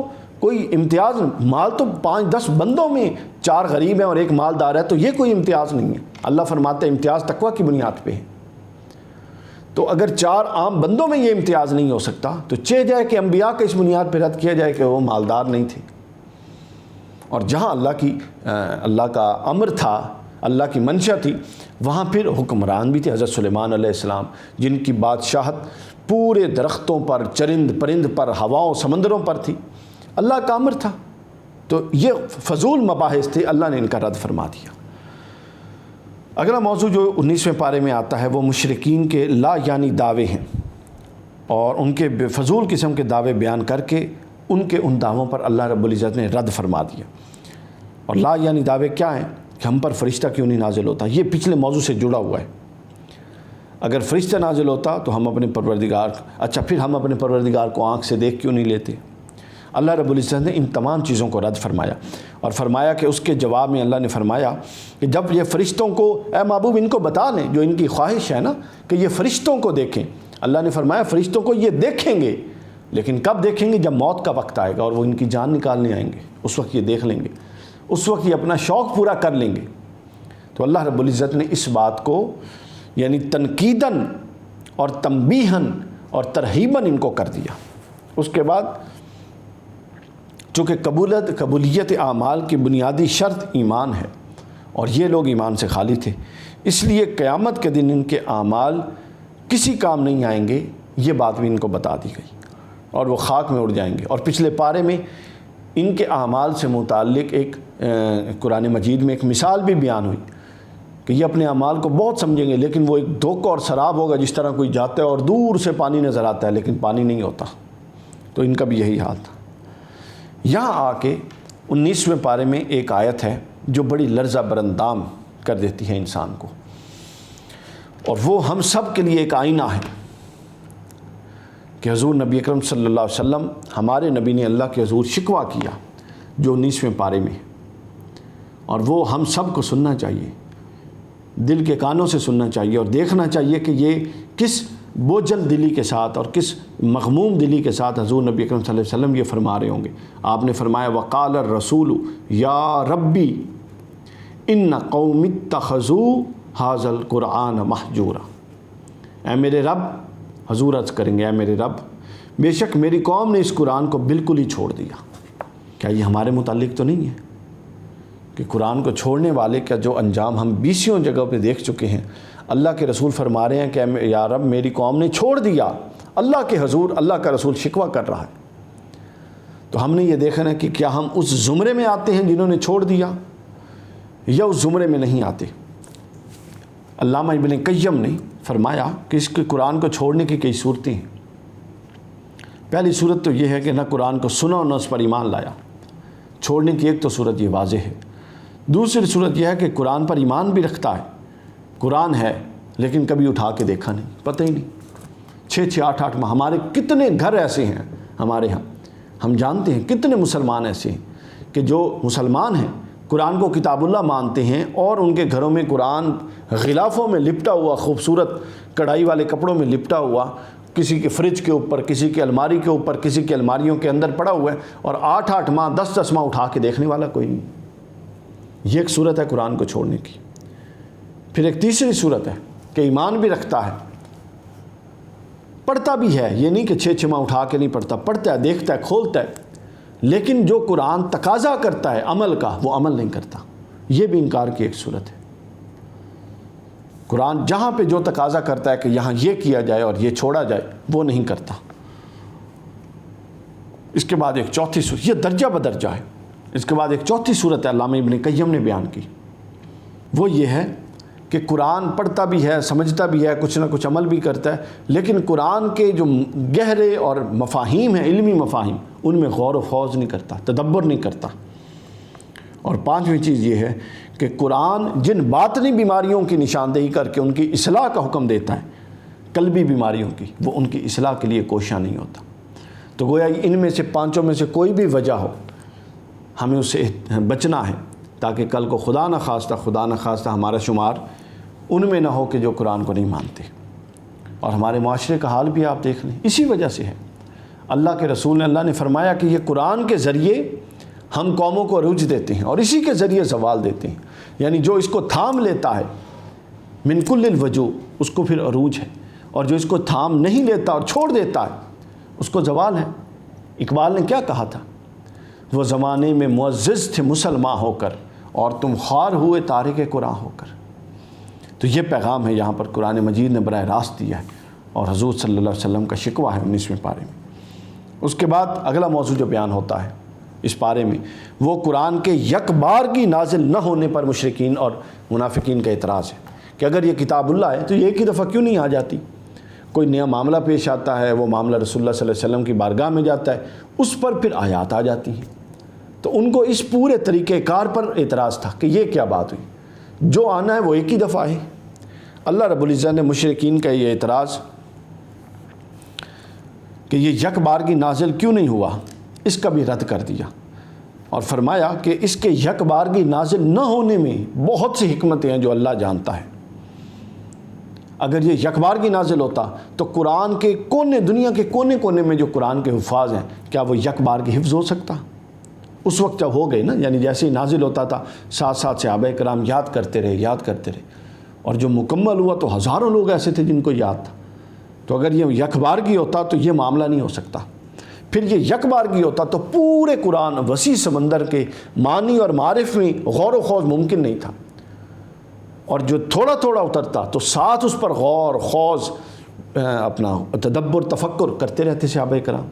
کوئی امتیاز، مال تو 5-10 بندوں میں 4 غریب ہیں اور 1 مالدار ہے، تو یہ کوئی امتیاز نہیں ہے۔ اللہ فرماتے ہیں امتیاز تقویٰ کی بنیاد پہ ہے۔ تو اگر 4 عام بندوں میں یہ امتیاز نہیں ہو سکتا تو چہ جائے کہ انبیاء کا اس بنیاد پہ رد کیا جائے کہ وہ مالدار نہیں تھے۔ اور جہاں اللہ کا امر تھا، اللہ کی منشا تھی، وہاں پھر حکمران بھی تھے حضرت سلیمان علیہ السلام، جن کی بادشاہت پورے درختوں پر، چرند پرند پر، ہواؤں سمندروں پر تھی، اللہ کا امر تھا۔ تو یہ فضول مباحث تھے، اللہ نے ان کا رد فرما دیا۔ اگلا موضوع جو 19ویں پارے میں آتا ہے وہ مشرکین کے لا یعنی دعوے ہیں، اور ان کے بے فضول قسم کے دعوے بیان کر کے ان دعووں پر اللہ رب العزت نے رد فرما دیا۔ اور لا یعنی دعوے کیا ہیں کہ ہم پر فرشتہ کیوں نہیں نازل ہوتا، یہ پچھلے موضوع سے جڑا ہوا ہے۔ اگر فرشتہ نازل ہوتا تو ہم اپنے پروردگار کو آنکھ سے دیکھ کیوں نہیں لیتے؟ اللہ رب العزت نے ان تمام چیزوں کو رد فرمایا، اور فرمایا کہ اس کے جواب میں اللہ نے فرمایا کہ جب یہ فرشتوں کو، اے محبوب ان کو بتا دیں، جو ان کی خواہش ہے نا کہ یہ فرشتوں کو دیکھیں، اللہ نے فرمایا فرشتوں کو یہ دیکھیں گے، لیکن کب دیکھیں گے؟ جب موت کا وقت آئے گا اور وہ ان کی جان نکالنے آئیں گے، اس وقت یہ دیکھ لیں گے، اس وقت یہ اپنا شوق پورا کر لیں گے۔ تو اللہ رب العزت نے اس بات کو یعنی تنقیداً اور تنبیہاً اور ترہیباً ان کو کر دیا۔ اس کے بعد چونکہ قبولیت اعمال کی بنیادی شرط ایمان ہے، اور یہ لوگ ایمان سے خالی تھے، اس لیے قیامت کے دن ان کے اعمال کسی کام نہیں آئیں گے، یہ بات بھی ان کو بتا دی گئی، اور وہ خاک میں اڑ جائیں گے۔ اور پچھلے پارے میں ان کے اعمال سے متعلق ایک قرآن مجید میں ایک مثال بھی بیان ہوئی کہ یہ اپنے اعمال کو بہت سمجھیں گے، لیکن وہ ایک دھوکہ اور سراب ہوگا، جس طرح کوئی جاتا ہے اور دور سے پانی نظر آتا ہے لیکن پانی نہیں ہوتا۔ تو ان کا بھی یہی حال تھا۔ یہاں آ کے 19ویں پارے میں ایک آیت ہے جو بڑی لرزہ برندام کر دیتی ہے انسان کو، اور وہ ہم سب کے لیے ایک آئینہ ہے کہ حضور نبی اکرم صلی اللہ علیہ وسلم، ہمارے نبی نے اللہ کے حضور شکوہ کیا جو 19ویں پارے میں، اور وہ ہم سب کو سننا چاہیے، دل کے کانوں سے سننا چاہیے اور دیکھنا چاہیے کہ یہ کس بوجھل دلی کے ساتھ اور کس مغموم دلی کے ساتھ حضور نبی اکرم صلی اللہ علیہ وسلم یہ فرما رہے ہوں گے۔ آپ نے فرمایا وقال الرسول یا ربی ان قوم اتخذوا ھذا القرآن مہجورا۔ اے میرے رب، حضور عرض کریں گے اے میرے رب، بے شک میری قوم نے اس قرآن کو بالکل ہی چھوڑ دیا۔ کیا یہ ہمارے متعلق تو نہیں ہے کہ قرآن کو چھوڑنے والے کا جو انجام ہم 20 جگہ پہ دیکھ چکے ہیں؟ اللہ کے رسول فرما رہے ہیں کہ یا رب میری قوم نے چھوڑ دیا، اللہ کے حضور اللہ کا رسول شکوہ کر رہا ہے۔ تو ہم نے یہ دیکھنا ہے کہ کیا ہم اس زمرے میں آتے ہیں جنہوں نے چھوڑ دیا، یا اس زمرے میں نہیں آتے۔ علامہ ابن قیم نے فرمایا کہ اس کے قرآن کو چھوڑنے کی کئی صورتیں ہیں۔ پہلی صورت تو یہ ہے کہ نہ قرآن کو سنا اور نہ اس پر ایمان لایا، چھوڑنے کی ایک تو صورت یہ واضح ہے۔ دوسری صورت یہ ہے کہ قرآن پر ایمان بھی رکھتا ہے، قرآن ہے لیکن کبھی اٹھا کے دیکھا نہیں، پتہ ہی نہیں۔ 6 8 ماہ ہمارے کتنے گھر ایسے ہیں ہمارے ہاں، ہم جانتے ہیں کتنے مسلمان ایسے ہیں کہ جو مسلمان ہیں قرآن کو کتاب اللہ مانتے ہیں، اور ان کے گھروں میں قرآن غلافوں میں لپٹا ہوا، خوبصورت کڑھائی والے کپڑوں میں لپٹا ہوا، کسی کے فریج کے اوپر، کسی کی الماری کے اوپر، کسی کی الماریوں کے اندر پڑا ہوا ہے، اور 8 ماہ 10 ماہ اٹھا کے دیکھنے والا کوئی نہیں۔ یہ ایک صورت ہے قرآن کو چھوڑنے کی۔ پھر ایک تیسری صورت ہے کہ ایمان بھی رکھتا ہے، پڑھتا بھی ہے، یہ نہیں کہ 6 ماہ اٹھا کے نہیں پڑھتا، پڑھتا ہے، دیکھتا ہے، کھولتا ہے، لیکن جو قرآن تقاضا کرتا ہے عمل کا وہ عمل نہیں کرتا۔ یہ بھی انکار کی ایک صورت ہے۔ قرآن جہاں پہ جو تقاضا کرتا ہے کہ یہاں یہ کیا جائے اور یہ چھوڑا جائے وہ نہیں کرتا۔ اس کے بعد ایک چوتھی صورت، یہ درجہ بدرجہ ہے، اس کے بعد ایک چوتھی صورت علامہ ابن قیم نے بیان کی، وہ یہ ہے کہ قرآن پڑھتا بھی ہے، سمجھتا بھی ہے، کچھ نہ کچھ عمل بھی کرتا ہے، لیکن قرآن کے جو گہرے اور مفاہیم ہیں، علمی مفاہیم، ان میں غور و خوض نہیں کرتا، تدبر نہیں کرتا۔ اور پانچویں چیز یہ ہے کہ قرآن جن باطنی بیماریوں کی نشاندہی کر کے ان کی اصلاح کا حکم دیتا ہے، قلبی بیماریوں کی، وہ ان کی اصلاح کے لیے کوشاں نہیں ہوتا۔ تو گویا ان میں سے پانچوں میں سے کوئی بھی وجہ ہو، ہمیں اس سے بچنا ہے، تاکہ کل کو خدا نخواستہ ہمارا شمار ان میں نہ ہو کہ جو قرآن کو نہیں مانتے۔ اور ہمارے معاشرے کا حال بھی آپ دیکھ لیں، اسی وجہ سے ہے۔ اللہ کے رسول نے، اللہ نے فرمایا کہ یہ قرآن کے ذریعے ہم قوموں کو عروج دیتے ہیں اور اسی کے ذریعے زوال دیتے ہیں، یعنی جو اس کو تھام لیتا ہے من کل الوجوہ، اس کو پھر عروج ہے، اور جو اس کو تھام نہیں لیتا اور چھوڑ دیتا ہے اس کو زوال ہے۔ اقبال نے کیا کہا تھا؟ وہ زمانے میں معزز تھے مسلمان ہو کر، اور تم خوار ہوئے تارک قرآن ہو کر۔ تو یہ پیغام ہے یہاں پر قرآن مجید نے براہ راست دیا ہے، اور حضور صلی اللہ علیہ وسلم کا شکوہ ہے 19ویں پارے میں۔ اس کے بعد اگلا موضوع جو بیان ہوتا ہے اس پارے میں، وہ قرآن کے یک بارگی نازل نہ ہونے پر مشرکین اور منافقین کا اعتراض ہے کہ اگر یہ کتاب اللہ ہے تو یہ ایک ہی دفعہ کیوں نہیں آ جاتی؟ کوئی نیا معاملہ پیش آتا ہے، وہ معاملہ رسول اللہ صلی اللہ علیہ وسلم کی بارگاہ میں جاتا ہے، اس پر پھر آیات آ جاتی ہیں۔ تو ان کو اس پورے طریقہ کار پر اعتراض تھا کہ یہ کیا بات ہوئی، جو آنا ہے وہ ایک ہی دفعہ ہے۔ اللہ رب العزت نے مشرکین کا یہ اعتراض کہ یہ یک بارگی نازل کیوں نہیں ہوا، اس کا بھی رد کر دیا، اور فرمایا کہ اس کے یک بارگی نازل نہ ہونے میں بہت سی حکمتیں ہیں جو اللہ جانتا ہے۔ اگر یہ یک بارگی نازل ہوتا تو قرآن کے کونے، دنیا کے کونے کونے میں جو قرآن کے حفاظ ہیں، کیا وہ یک بارگی حفظ ہو سکتا؟ اس وقت جب ہو گئے نا، یعنی جیسے ہی نازل ہوتا تھا ساتھ ساتھ صحابہ کرام یاد کرتے رہے، اور جو مکمل ہوا تو ہزاروں لوگ ایسے تھے جن کو یاد تھا۔ تو اگر یہ یک بارگی ہوتا تو یہ معاملہ نہیں ہو سکتا۔ پھر یہ یک بارگی ہوتا تو پورے قرآن وسیع سمندر کے معنی اور معارف میں غور و خوض ممکن نہیں تھا، اور جو تھوڑا تھوڑا اترتا تو ساتھ اس پر غور خوض، اپنا تدبر تفکر کرتے رہتے صحابہ کرام۔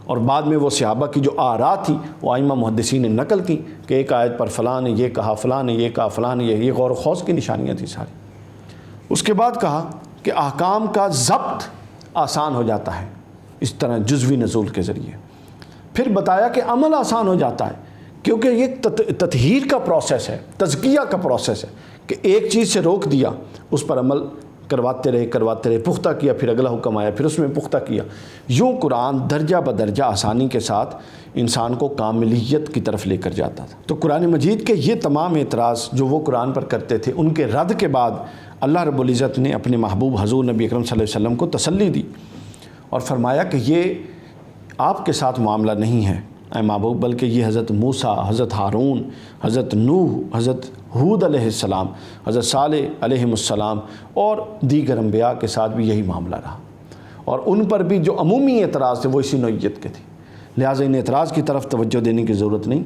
اور بعد میں وہ صحابہ کی جو آراء تھی وہ ائمہ محدثین نے نقل کی کہ ایک آیت پر فلاں نے یہ کہا، فلاں نے یہ کہا، فلاں نے یہ غور و خوض کی نشانیاں تھیں ساری۔ اس کے بعد کہا کہ احکام کا ضبط آسان ہو جاتا ہے اس طرح جزوی نزول کے ذریعے۔ پھر بتایا کہ عمل آسان ہو جاتا ہے، کیونکہ یہ تطہیر کا پروسیس ہے، تزکیہ کا پروسیس ہے کہ ایک چیز سے روک دیا، اس پر عمل کرواتے رہے، پختہ کیا، پھر اگلا حکم آیا، پھر اس میں پختہ کیا۔ یوں قرآن درجہ بدرجہ آسانی کے ساتھ انسان کو کاملیت کی طرف لے کر جاتا تھا۔ تو قرآن مجید کے یہ تمام اعتراض جو وہ قرآن پر کرتے تھے، ان کے رد کے بعد اللہ رب العزت نے اپنے محبوب حضور نبی اکرم صلی اللہ علیہ وسلم کو تسلی دی اور فرمایا کہ یہ آپ کے ساتھ معاملہ نہیں ہے اے محبوب، بلکہ یہ حضرت موسیٰ، حضرت ہارون، حضرت نوح، حضرت ہود علیہ السلام، حضرت صالح علیہ السلام اور دیگر انبیاء کے ساتھ بھی یہی معاملہ رہا، اور ان پر بھی جو عمومی اعتراض تھے وہ اسی نوعیت کے تھے۔ لہٰذا ان اعتراض کی طرف توجہ دینے کی ضرورت نہیں،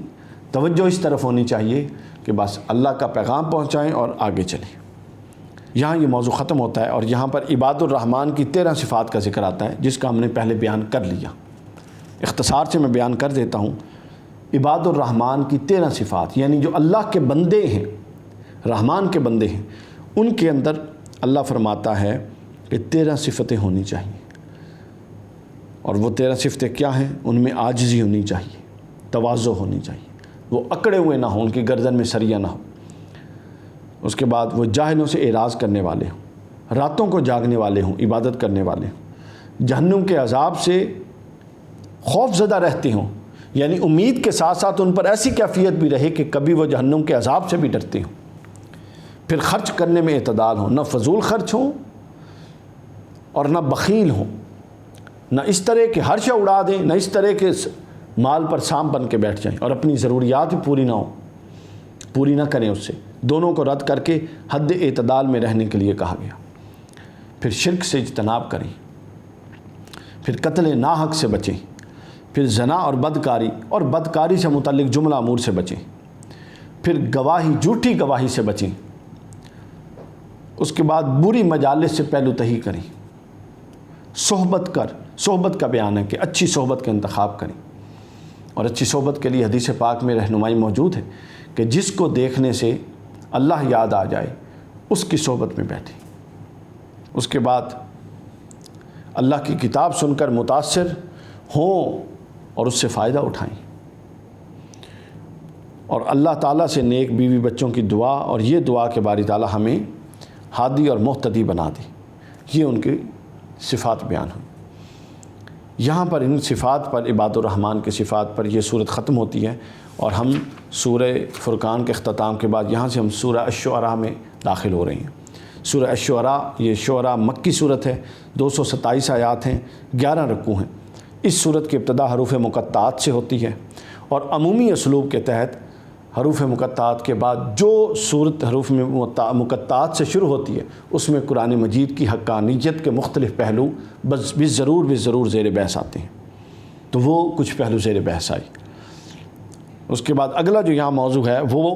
توجہ اس طرف ہونی چاہیے کہ بس اللہ کا پیغام پہنچائیں اور آگے چلیں۔ یہاں یہ موضوع ختم ہوتا ہے، اور یہاں پر عباد الرحمن کی 13 صفات کا ذکر آتا ہے، جس کا ہم نے پہلے بیان کر لیا۔ اختصار سے میں بیان کر دیتا ہوں۔ عباد الرحمن کی 13 صفات، یعنی جو اللہ کے بندے ہیں، رحمان کے بندے ہیں، ان کے اندر اللہ فرماتا ہے کہ 13 صفتیں ہونی چاہیے، اور وہ 13 صفتیں کیا ہیں؟ ان میں عاجزی ہونی چاہیے، تواضع ہونی چاہیے، وہ اکڑے ہوئے نہ ہوں، ان کی گردن میں سریہ نہ ہو۔ اس کے بعد وہ جاہلوں سے اعراض کرنے والے ہوں، راتوں کو جاگنے والے ہوں، عبادت کرنے والے ہوں، جہنم کے عذاب سے خوف زدہ رہتے ہوں، یعنی امید کے ساتھ ساتھ ان پر ایسی کیفیت بھی رہے کہ کبھی وہ جہنم کے عذاب سے بھی ڈرتے ہوں۔ پھر خرچ کرنے میں اعتدال ہوں، نہ فضول خرچ ہوں اور نہ بخیل ہوں، نہ اس طرح کے ہر شے اڑا دیں، نہ اس طرح کے مال پر سام بن کے بیٹھ جائیں اور اپنی ضروریات بھی پوری نہ کریں، اس سے دونوں کو رد کر کے حد اعتدال میں رہنے کے لیے کہا گیا۔ پھر شرک سے اجتناب کریں، پھر قتل ناحق سے بچیں، پھر زنا اور بدکاری سے متعلق جملہ امور سے بچیں، پھر جھوٹی گواہی سے بچیں، اس کے بعد بری مجالس سے پہلو تہی کریں، صحبت کا بیان ہے کہ اچھی صحبت کا انتخاب کریں، اور اچھی صحبت کے لیے حدیث پاک میں رہنمائی موجود ہے کہ جس کو دیکھنے سے اللہ یاد آ جائے اس کی صحبت میں بیٹھیں، اس کے بعد اللہ کی کتاب سن کر متاثر ہوں اور اس سے فائدہ اٹھائیں، اور اللہ تعالیٰ سے نیک بیوی بچوں کی دعا، اور یہ دعا کہ باری تعالیٰ ہمیں ہادی اور مہتدی بنا دے، یہ ان کی صفات بیان ہوئی۔ یہاں پر ان صفات پر، عباد الرحمن کی صفات پر یہ صورت ختم ہوتی ہے، اور ہم سورہ فرقان کے اختتام کے بعد یہاں سے ہم سورہ الشعراء میں داخل ہو رہے ہیں۔ سورہ الشعراء، یہ شعراء مکی صورت ہے، 227 آیات ہیں، 11 رکوع ہیں۔ اس صورت کی ابتدا حروف مقطعات سے ہوتی ہے، اور عمومی اسلوب کے تحت حروف مقطعات کے بعد جو صورت حروف مقطعات سے شروع ہوتی ہے اس میں قرآن مجید کی حقانیت کے مختلف پہلو ضرور زیر بحث آتے ہیں، تو وہ کچھ پہلو زیر بحث آئی۔ اس کے بعد اگلا جو یہاں موضوع ہے وہ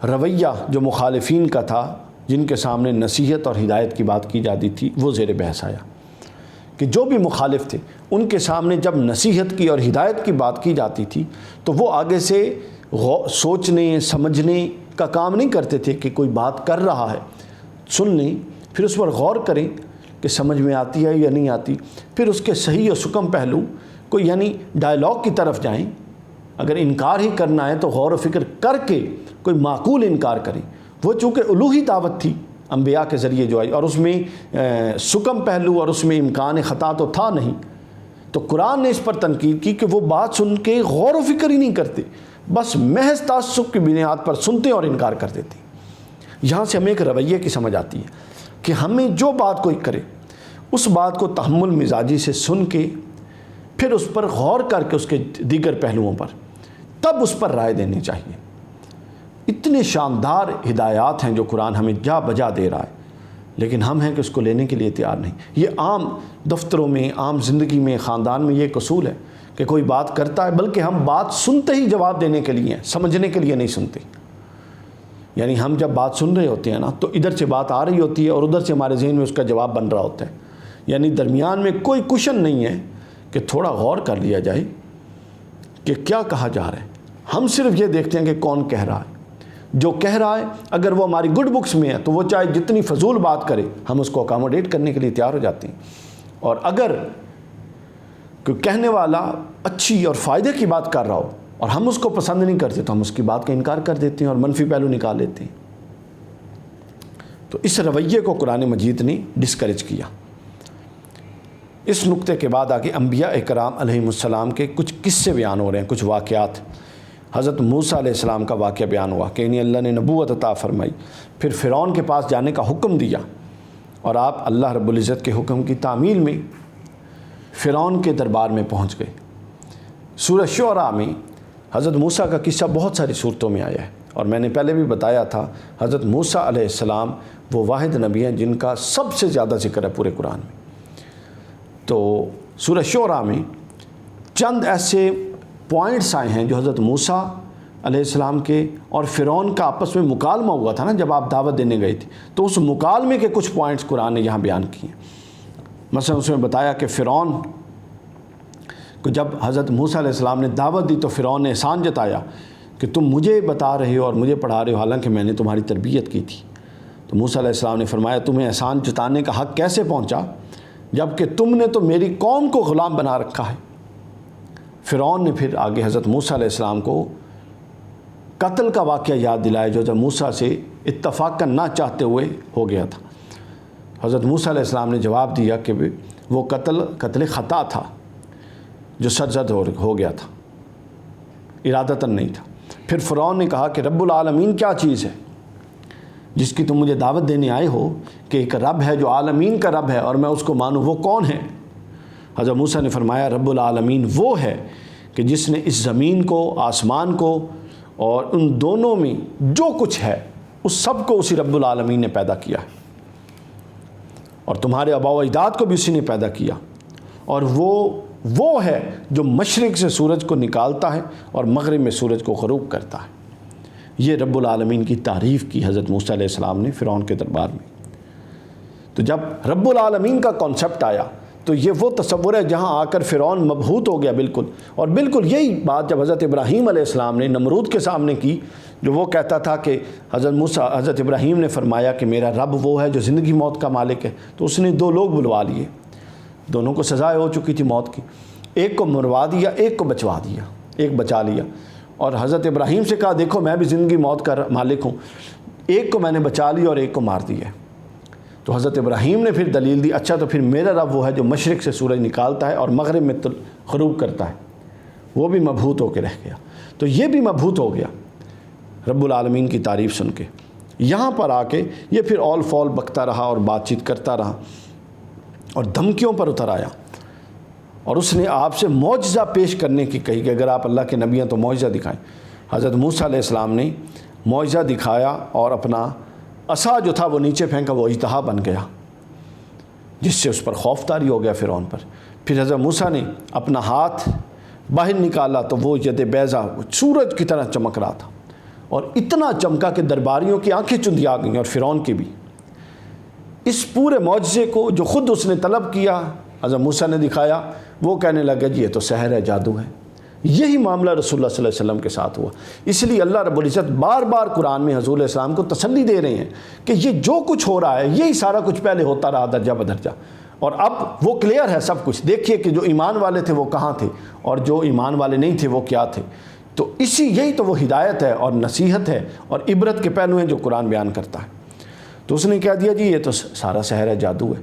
رویہ جو مخالفین کا تھا، جن کے سامنے نصیحت اور ہدایت کی بات کی جاتی تھی، وہ زیر بحث آیا کہ جو بھی مخالف تھے ان کے سامنے جب نصیحت کی اور ہدایت کی بات کی جاتی تھی تو وہ آگے سے سوچنے سمجھنے کا کام نہیں کرتے تھے کہ کوئی بات کر رہا ہے، سن لیں، پھر اس پر غور کریں کہ سمجھ میں آتی ہے یا نہیں آتی، پھر اس کے صحیح اور سکم پہلو کو یعنی ڈائلاگ کی طرف جائیں۔ اگر انکار ہی کرنا ہے تو غور و فکر کر کے کوئی معقول انکار کریں۔ وہ چونکہ الوہی دعوت تھی انبیاء کے ذریعے جو آئی، اور اس میں سکم پہلو اور اس میں امکان خطا تو تھا نہیں، تو قرآن نے اس پر تنقید کی کہ وہ بات سن کے غور و فکر ہی نہیں کرتے، بس محض تعصب کی بنیاد پر سنتے اور انکار کر دیتے۔ یہاں سے ہمیں ایک رویے کی سمجھ آتی ہے کہ ہمیں جو بات کوئی کرے اس بات کو تحمل مزاجی سے سن کے پھر اس پر غور کر کے اس کے دیگر پہلوؤں پر تب اس پر رائے دینی چاہیے۔ اتنے شاندار ہدایات ہیں جو قرآن ہمیں جا بجا دے رہا ہے، لیکن ہم ہیں کہ اس کو لینے کے لیے تیار نہیں۔ یہ عام دفتروں میں، عام زندگی میں، خاندان میں یہ ایک اصول ہے کہ کوئی بات کرتا ہے بلکہ ہم بات سنتے ہی جواب دینے کے لیے ہیں، سمجھنے کے لیے نہیں سنتے۔ یعنی ہم جب بات سن رہے ہوتے ہیں نا تو ادھر سے بات آ رہی ہوتی ہے اور ادھر سے ہمارے ذہن میں اس کا جواب بن رہا ہوتا ہے، یعنی درمیان میں کوئی کوشن نہیں ہے کہ تھوڑا غور کر لیا جائے کہ کیا کہا جا رہا ہے۔ ہم صرف یہ دیکھتے ہیں کہ کون کہہ رہا ہے، جو کہہ رہا ہے اگر وہ ہماری گڈ بکس میں ہے تو وہ چاہے جتنی فضول بات کرے ہم اس کو اکاموڈیٹ کرنے کے لیے تیار ہو جاتے ہیں، اور اگر کوئی کہنے والا اچھی اور فائدے کی بات کر رہا ہو اور ہم اس کو پسند نہیں کرتے تو ہم اس کی بات کا انکار کر دیتے ہیں اور منفی پہلو نکال لیتے ہیں۔ تو اس رویے کو قرآن مجید نے ڈسکریج کیا۔ اس نقطے کے بعد آگے انبیاء اکرام علیہ السلام کے کچھ قصے بیان ہو رہے ہیں، کچھ واقعات۔ حضرت موسیٰ علیہ السلام کا واقعہ بیان ہوا کہ انہیں اللہ نے نبوت عطا فرمائی، پھر فرعون کے پاس جانے کا حکم دیا، اور آپ اللہ رب العزت کے حکم کی تعمیل میں فرعون کے دربار میں پہنچ گئے۔ سورہ شعراء میں حضرت موسیٰ کا قصہ بہت ساری صورتوں میں آیا ہے، اور میں نے پہلے بھی بتایا تھا حضرت موسیٰ علیہ السلام وہ واحد نبی ہیں جن کا سب سے زیادہ ذکر ہے پورے قرآن میں۔ تو سورہ شعراء میں چند ایسے پوائنٹس آئے ہیں جو حضرت موسیٰ علیہ السلام کے اور فرعون کا آپس میں مکالمہ ہوا تھا نا جب آپ دعوت دینے گئے تھے، تو اس مکالمے کے کچھ پوائنٹس قرآن نے یہاں بیان کیے ہیں۔ مثلا اس میں بتایا کہ فرعون کو جب حضرت موسیٰ علیہ السلام نے دعوت دی تو فرعون نے احسان جتایا کہ تم مجھے بتا رہے ہو اور مجھے پڑھا رہے ہو حالانکہ میں نے تمہاری تربیت کی تھی۔ تو موسیٰ علیہ السلام نے فرمایا تمہیں احسان جتانے کا حق کیسے پہنچا جب کہ تم نے تو میری قوم کو غلام بنا رکھا ہے۔ فرعون نے پھر آگے حضرت موسیٰ علیہ السلام کو قتل کا واقعہ یاد دلایا جو حضرت موسیٰ سے اتفاق نہ چاہتے ہوئے ہو گیا تھا۔ حضرت موسیٰ علیہ السلام نے جواب دیا کہ وہ قتل خطا تھا جو سرزد ہو گیا تھا، ارادتاً نہیں تھا۔ پھر فرعون نے کہا کہ رب العالمین کیا چیز ہے جس کی تم مجھے دعوت دینے آئے ہو، کہ ایک رب ہے جو عالمین کا رب ہے اور میں اس کو مانوں، وہ کون ہے؟ حضرت موسیٰ نے فرمایا رب العالمین وہ ہے کہ جس نے اس زمین کو، آسمان کو اور ان دونوں میں جو کچھ ہے اس سب کو اسی رب العالمین نے پیدا کیا ہے، اور تمہارے آباء و اجداد کو بھی اسی نے پیدا کیا، اور وہ ہے جو مشرق سے سورج کو نکالتا ہے اور مغرب میں سورج کو غروب کرتا ہے۔ یہ رب العالمین کی تعریف کی حضرت موسیٰ علیہ السلام نے فرعون کے دربار میں۔ تو جب رب العالمین کا کانسیپٹ آیا تو یہ وہ تصور ہے جہاں آ کر فرعون مبہوت ہو گیا بالکل. اور بالکل یہی بات جب حضرت ابراہیم علیہ السلام نے نمرود کے سامنے کی، جو وہ کہتا تھا کہ حضرت ابراہیم نے فرمایا کہ میرا رب وہ ہے جو زندگی موت کا مالک ہے، تو اس نے 2 لوگ بلوا لیے. دونوں کو سزائے ہو چکی تھی موت کی، ایک کو مروا دیا، ایک کو بچوا دیا، ایک بچا لیا. اور حضرت ابراہیم سے کہا دیکھو میں بھی زندگی موت کا مالک ہوں، ایک کو میں نے بچا لیا اور ایک کو مار دیا. تو حضرت ابراہیم نے پھر دلیل دی، اچھا تو پھر میرا رب وہ ہے جو مشرق سے سورج نکالتا ہے اور مغرب میں غروب کرتا ہے. وہ بھی مبہوت ہو کے رہ گیا. تو یہ بھی مبہوت ہو گیا رب العالمین کی تعریف سن کے. یہاں پر آ کے یہ پھر اول فول بکتا رہا اور بات چیت کرتا رہا اور دھمکیوں پر اتر آیا. اور اس نے آپ سے معجزہ پیش کرنے کی کہی کہ اگر آپ اللہ کے نبی ہیں تو معجزہ دکھائیں. حضرت موسیٰ علیہ السلام نے معجزہ دکھایا اور اپنا عصا جو تھا وہ نیچے پھینکا، وہ اژدہا بن گیا، جس سے اس پر خوف طاری ہو گیا فرعون پر. پھر حضرت موسیٰ نے اپنا ہاتھ باہر نکالا تو وہ ید بیضا سورج کی طرح چمک رہا تھا، اور اتنا چمکا کہ درباریوں کی آنکھیں چندیا گئیں اور فرعون کی بھی. اس پورے معجزے کو جو خود اس نے طلب کیا حضرت موسیٰ نے دکھایا، وہ کہنے لگا جی یہ تو سحر ہے، جادو ہے. یہی معاملہ رسول اللہ صلی اللہ علیہ وسلم کے ساتھ ہوا. اس لیے اللہ رب العزت بار بار قرآن میں حضور علیہ السلام کو تسلی دے رہے ہیں کہ یہ جو کچھ ہو رہا ہے یہی سارا کچھ پہلے ہوتا رہا درجہ بدرجہ، اور اب وہ کلیئر ہے سب کچھ. دیکھیے کہ جو ایمان والے تھے وہ کہاں تھے اور جو ایمان والے نہیں تھے وہ کیا تھے. تو یہی تو وہ ہدایت ہے اور نصیحت ہے اور عبرت کے پہلو ہیں جو قرآن بیان کرتا ہے. تو اس نے کہہ دیا جی یہ تو سارا سحر ہے، جادو ہے.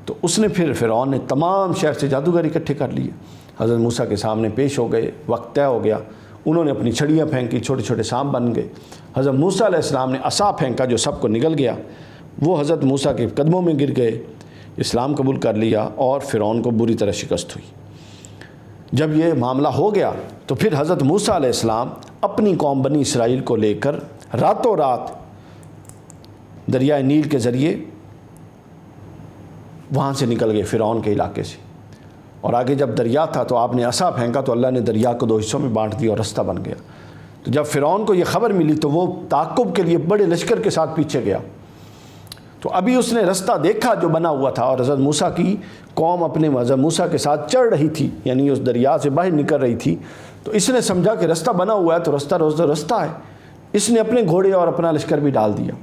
تو اس نے پھر فرعون نے تمام شہر سے جادوگر اکٹھے کر لیے، حضرت موسیٰ کے سامنے پیش ہو گئے. وقت طے ہو گیا، انہوں نے اپنی چھڑیاں پھینکی، چھوٹے چھوٹے سانپ بن گئے. حضرت موسیٰ علیہ السلام نے عصا پھینکا جو سب کو نگل گیا، وہ حضرت موسیٰ کے قدموں میں گر گئے، اسلام قبول کر لیا اور فرعون کو بری طرح شکست ہوئی. جب یہ معاملہ ہو گیا تو پھر حضرت موسیٰ علیہ السلام اپنی قوم بنی اسرائیل کو لے کر راتوں رات دریائے نیل کے ذریعے وہاں سے نکل گئے فرعون کے علاقے سے. اور آگے جب دریا تھا تو آپ نے عصا پھینکا تو اللہ نے دریا کو 2 حصوں میں بانٹ دیا اور رستہ بن گیا. تو جب فرعون کو یہ خبر ملی تو وہ تعقب کے لیے بڑے لشکر کے ساتھ پیچھے گیا. تو ابھی اس نے رستہ دیکھا جو بنا ہوا تھا، اور حضرت موسیٰ کی قوم اپنے حضرت موسیٰ کے ساتھ چڑھ رہی تھی، یعنی اس دریا سے باہر نکل رہی تھی. تو اس نے سمجھا کہ رستہ بنا ہوا ہے تو رستہ ہے. اس نے اپنے گھوڑے اور اپنا لشکر بھی ڈال دیا.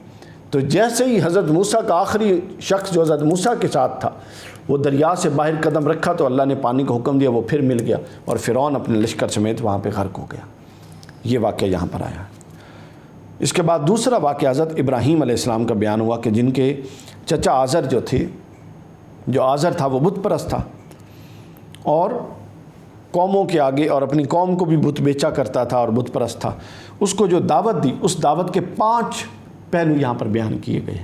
تو جیسے ہی حضرت موسیٰ کا آخری شخص جو حضرت موسیٰ کے ساتھ تھا وہ دریا سے باہر قدم رکھا تو اللہ نے پانی کا حکم دیا، وہ پھر مل گیا اور فرعون اپنے لشکر سمیت وہاں پہ غرق ہو گیا. یہ واقعہ یہاں پر آیا. اس کے بعد دوسرا واقعہ حضرت ابراہیم علیہ السلام کا بیان ہوا کہ جن کے چچا آزر جو تھے، جو آزر تھا وہ بت پرست تھا اور قوموں کے آگے اور اپنی قوم کو بھی بت بیچا کرتا تھا اور بت پرست تھا. اس کو جو دعوت دی، اس دعوت کے 5 پہلو یہاں پر بیان کیے گئے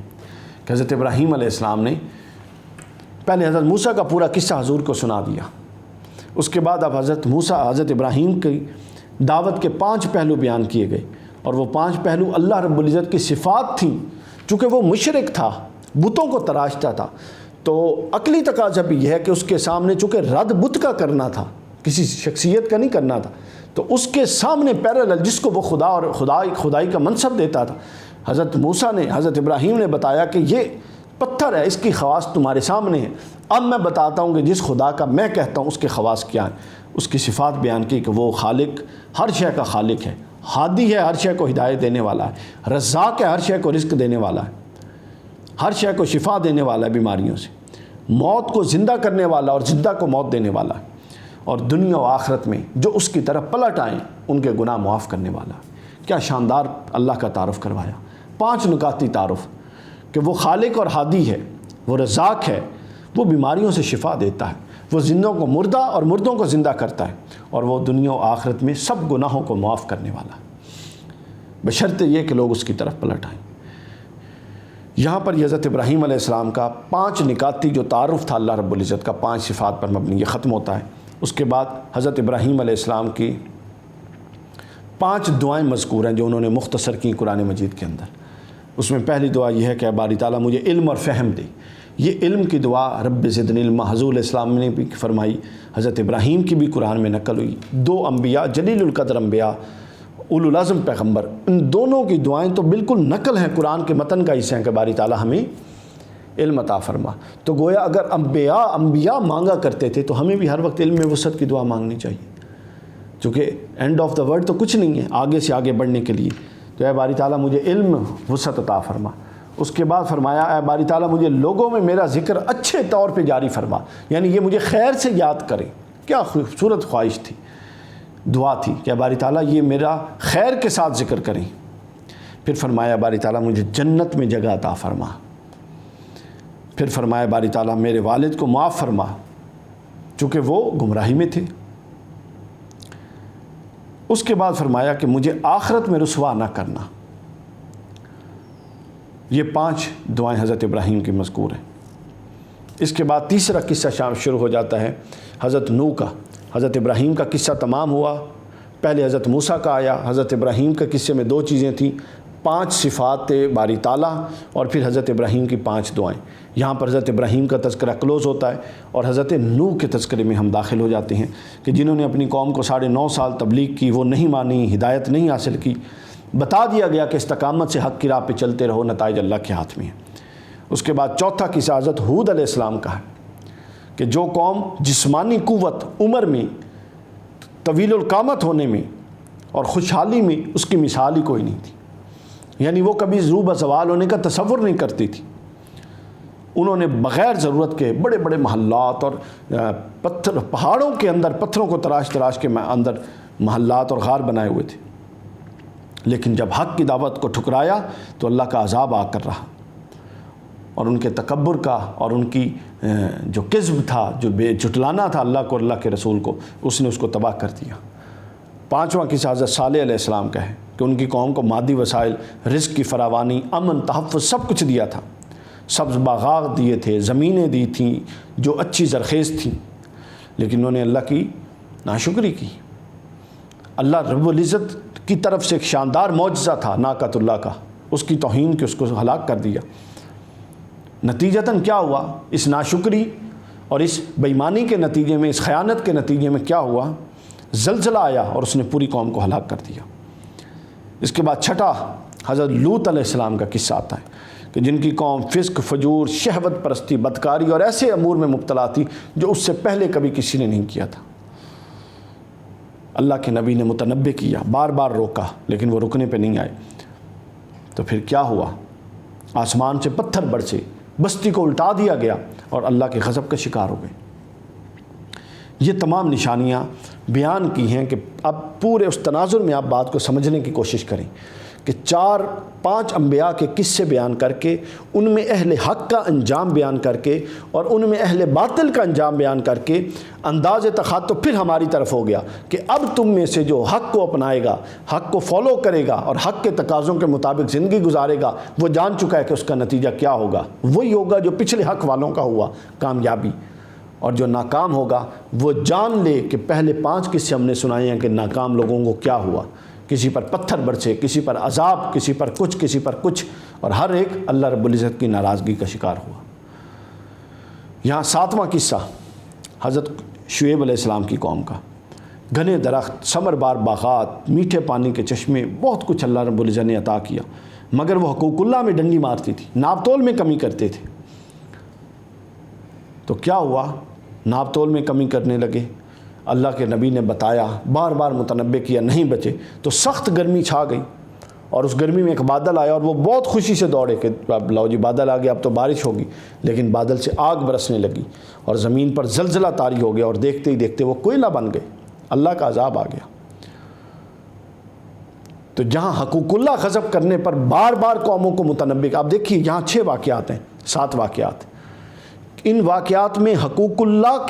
کہ حضرت ابراہیم علیہ السلام نے پہلے حضرت موسیٰ کا پورا قصہ حضور کو سنا دیا. اس کے بعد اب حضرت ابراہیم کی دعوت کے 5 پہلو بیان کیے گئے، اور وہ 5 پہلو اللہ رب العزت کی صفات تھیں. چونکہ وہ مشرک تھا، بتوں کو تراشتا تھا، تو عقلی تقاضا بھی یہ ہے کہ اس کے سامنے چونکہ رد بت کا کرنا تھا، کسی شخصیت کا نہیں کرنا تھا، تو اس کے سامنے پیرالل جس کو وہ خدا اور خدائی کا منصب دیتا تھا، حضرت موسیٰ نے حضرت ابراہیم نے بتایا کہ یہ پتھر ہے، اس کی خواص تمہارے سامنے ہے. اب میں بتاتا ہوں کہ جس خدا کا میں کہتا ہوں اس کے خواص کیا ہیں. اس کی صفات بیان کی کہ وہ خالق، ہر شے کا خالق ہے، ہادی ہے، ہر شے کو ہدایت دینے والا ہے، رزاق ہے، ہر شے کو رزق دینے والا ہے، ہر شے کو شفا دینے والا ہے بیماریوں سے، موت کو زندہ کرنے والا اور زندہ کو موت دینے والا ہے، اور دنیا و آخرت میں جو اس کی طرف پلٹ آئیں ان کے گناہ معاف کرنے والا ہے. کیا شاندار اللہ کا تعارف کروایا. 5 نکاتی تعارف کہ وہ خالق اور ہادی ہے، وہ رزاق ہے، وہ بیماریوں سے شفا دیتا ہے، وہ زندوں کو مردہ اور مردوں کو زندہ کرتا ہے، اور وہ دنیا و آخرت میں سب گناہوں کو معاف کرنے والا ہے، بشرطے یہ کہ لوگ اس کی طرف پلٹ آئیں. یہاں پر حضرت ابراہیم علیہ السلام کا 5 نکاتی جو تعارف تھا اللہ رب العزت کا، 5 صفات پر مبنی، یہ ختم ہوتا ہے. اس کے بعد حضرت ابراہیم علیہ السلام کی 5 دعائیں مذکور ہیں جو انہوں نے مختصر کی قرآن مجید کے اندر. اس میں پہلی دعا یہ ہے کہ باری تعالیٰ مجھے علم اور فہم دے. یہ علم کی دعا رب زدنی علما حضور علیہ السلام نے بھی فرمائی، حضرت ابراہیم کی بھی قرآن میں نقل ہوئی. 2 انبیاء، جلیل القدر انبیاء، اولو العزم پیغمبر، ان دونوں کی دعائیں تو بالکل نقل ہیں، قرآن کے متن کا حصہ ہیں کہ باری تعالیٰ ہمیں علم عطا فرما۔ تو گویا اگر انبیاء مانگا کرتے تھے تو ہمیں بھی ہر وقت علم میں وسعت کی دعا مانگنی چاہیے، چونکہ اینڈ آف دا ورلڈ تو کچھ نہیں ہے آگے سے آگے بڑھنے کے لیے۔ تو اے باری تعالیٰ مجھے علم وسعت عطا فرما۔ اس کے بعد فرمایا اے باری تعالیٰ مجھے لوگوں میں میرا ذکر اچھے طور پہ جاری فرما، یعنی یہ مجھے خیر سے یاد کریں۔ کیا خوبصورت خواہش تھی، دعا تھی کہ اے باری تعالیٰ یہ میرا خیر کے ساتھ ذکر کریں۔ پھر فرمایا باری تعالیٰ مجھے جنت میں جگہ عطا فرما۔ پھر فرمایا باری تعالیٰ میرے والد کو معاف فرما، چونکہ وہ گمراہی میں تھے۔ اس کے بعد فرمایا کہ مجھے آخرت میں رسوا نہ کرنا۔ یہ 5 دعائیں حضرت ابراہیم کی مذکور ہیں۔ اس کے بعد تیسرا قصہ شروع ہو جاتا ہے حضرت نوح کا۔ حضرت ابراہیم کا قصہ تمام ہوا، پہلے حضرت موسیٰ کا آیا۔ حضرت ابراہیم کے قصے میں 2 چیزیں تھیں، 5 صفات باری تعالیٰ اور پھر حضرت ابراہیم کی 5 دعائیں۔ یہاں پر حضرت ابراہیم کا تذکرہ کلوز ہوتا ہے اور حضرت نوح کے تذکرے میں ہم داخل ہو جاتے ہیں کہ جنہوں نے اپنی قوم کو 9.5 سال تبلیغ کی، وہ نہیں مانی، ہدایت نہیں حاصل کی۔ بتا دیا گیا کہ استقامت سے حق کی راہ پہ چلتے رہو، نتائج اللہ کے ہاتھ میں ہیں۔ اس کے بعد چوتھا قصہ حضرت ہود علیہ السلام کا ہے کہ جو قوم جسمانی قوت، عمر میں، طویل القامت ہونے میں اور خوشحالی میں اس کی مثال ہی کوئی نہیں تھی، یعنی وہ کبھی ذوب زوال ہونے کا تصور نہیں کرتی تھی۔ انہوں نے بغیر ضرورت کے بڑے بڑے محلات اور پہاڑوں کے اندر پتھروں کو تراش کے اندر محلات اور غار بنائے ہوئے تھے، لیکن جب حق کی دعوت کو ٹھکرایا تو اللہ کا عذاب آ کر رہا، اور ان کے تکبر کا اور ان کی جو کذب تھا، جو جھٹلانا تھا اللہ کو، اللہ کے رسول کو، اس نے اس کو تباہ کر دیا۔ 5واں قصہ حضرت صالح علیہ السلام کا ہے کہ ان کی قوم کو مادی وسائل، رزق کی فراوانی، امن، تحفظ سب کچھ دیا تھا، سبز باغات دیے تھے، زمینیں دی تھیں جو اچھی زرخیز تھیں، لیکن انہوں نے اللہ کی ناشکری کی۔ اللہ رب العزت کی طرف سے ایک شاندار معجزہ تھا ناقۃ اللہ کا، اس کی توہین کے اس کو ہلاک کر دیا۔ نتیجتاً کیا ہوا؟ اس ناشکری اور اس بے ایمانی کے نتیجے میں، اس خیانت کے نتیجے میں کیا ہوا؟ زلزلہ آیا اور اس نے پوری قوم کو ہلاک کر دیا۔ اس کے بعد 6 حضرت لوط علیہ السلام کا قصہ آتا ہے کہ جن کی قوم فسق، فجور، شہوت پرستی، بدکاری اور ایسے امور میں مبتلا تھی جو اس سے پہلے کبھی کسی نے نہیں کیا تھا۔ اللہ کے نبی نے متنبہ کیا، بار بار روکا، لیکن وہ رکنے پہ نہیں آئے۔ تو پھر کیا ہوا؟ آسمان سے پتھر برسے، بستی کو الٹا دیا گیا اور اللہ کے غضب کا شکار ہو گئے۔ یہ تمام نشانیاں بیان کی ہیں کہ اب پورے اس تناظر میں آپ بات کو سمجھنے کی کوشش کریں کہ 4-5 انبیاء کے قصے بیان کر کے، ان میں اہل حق کا انجام بیان کر کے اور ان میں اہل باطل کا انجام بیان کر کے انداز تخاطب پھر ہماری طرف ہو گیا کہ اب تم میں سے جو حق کو اپنائے گا، حق کو فالو کرے گا اور حق کے تقاضوں کے مطابق زندگی گزارے گا، وہ جان چکا ہے کہ اس کا نتیجہ کیا ہوگا۔ وہی ہوگا جو پچھلے حق والوں کا ہوا، کامیابی، اور جو ناکام ہوگا وہ جان لے کہ پہلے 5 قصے ہم نے سنائے ہیں کہ ناکام لوگوں کو کیا ہوا۔ کسی پر پتھر برسے، کسی پر عذاب، کسی پر کچھ، کسی پر کچھ، اور ہر ایک اللہ رب العزت کی ناراضگی کا شکار ہوا۔ یہاں 7واں قصہ حضرت شعیب علیہ السلام کی قوم کا، گھنے درخت، ثمر بار باغات، میٹھے پانی کے چشمے، بہت کچھ اللہ رب العزت نے عطا کیا، مگر وہ حقوق اللہ میں ڈنڈی مارتی تھی، ناپ تول میں کمی کرتے تھے۔ تو کیا ہوا؟ ناپ تول میں کمی کرنے لگے، اللہ کے نبی نے بتایا، بار بار متنبہ کیا، نہیں بچے، تو سخت گرمی چھا گئی، اور اس گرمی میں ایک بادل آیا اور وہ بہت خوشی سے دوڑے کہ اب لو جی بادل آ گیا، اب تو بارش ہوگی، لیکن بادل سے آگ برسنے لگی اور زمین پر زلزلہ طاری ہو گیا، اور دیکھتے ہی دیکھتے وہ کوئلہ بن گئے، اللہ کا عذاب آ گیا۔ تو جہاں حقوق اللہ غضب کرنے پر بار بار قوموں کو متنبہ، آپ دیکھیے یہاں 6 واقعات ہیں، 7 واقعات، ان واقعات میں حقوق اللہ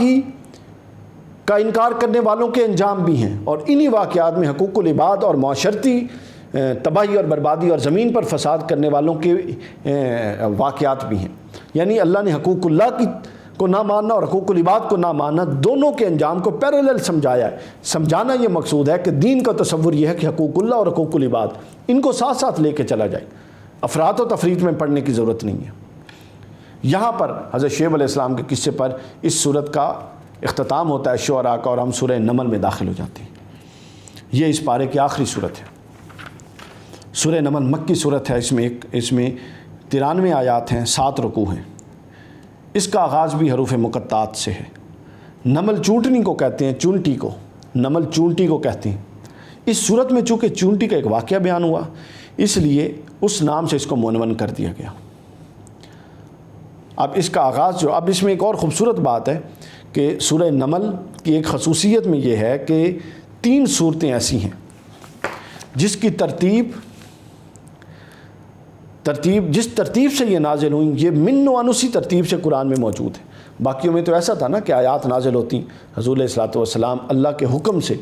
کا انکار کرنے والوں کے انجام بھی ہیں، اور انہی واقعات میں حقوق العباد اور معاشرتی تباہی اور بربادی اور زمین پر فساد کرنے والوں کے واقعات بھی ہیں۔ یعنی اللہ نے حقوق اللہ کو نہ ماننا اور حقوق العباد کو نہ ماننا، دونوں کے انجام کو پیرالل سمجھایا ہے۔ سمجھانا یہ مقصود ہے کہ دین کا تصور یہ ہے کہ حقوق اللہ اور حقوق العباد ان کو ساتھ ساتھ لے کے چلا جائے، افراط و تفریط میں پڑھنے کی ضرورت نہیں ہے۔ یہاں پر حضرت شعیب علیہ السلام کے قصے پر اس صورت کا اختتام ہوتا ہے شعراء کا، اور ہم سورہ نمل میں داخل ہو جاتے ہیں۔ یہ اس پارے کی آخری صورت ہے۔ سورہ نمل مکی صورت ہے، اس میں 93 آیات ہیں، 7 رکوع ہیں۔ اس کا آغاز بھی حروف مقطعات سے ہے۔ نمل چونٹنی کو کہتے ہیں، چونٹی کو، نمل چونٹی کو کہتے ہیں۔ اس صورت میں چونکہ چونٹی کا ایک واقعہ بیان ہوا، اس لیے اس نام سے اس کو منون کر دیا گیا۔ اب اس کا آغاز اب اس میں ایک اور خوبصورت بات ہے کہ سورہ نمل کی ایک خصوصیت میں یہ ہے کہ 3 صورتیں ایسی ہیں جس کی ترتیب جس ترتیب سے یہ نازل ہوئیں، یہ من و انوسی ترتیب سے قرآن میں موجود ہے۔ باقیوں میں تو ایسا تھا نا کہ آیات نازل ہوتی، حضور علیہ الصلوۃ والسلام اللہ کے حکم سے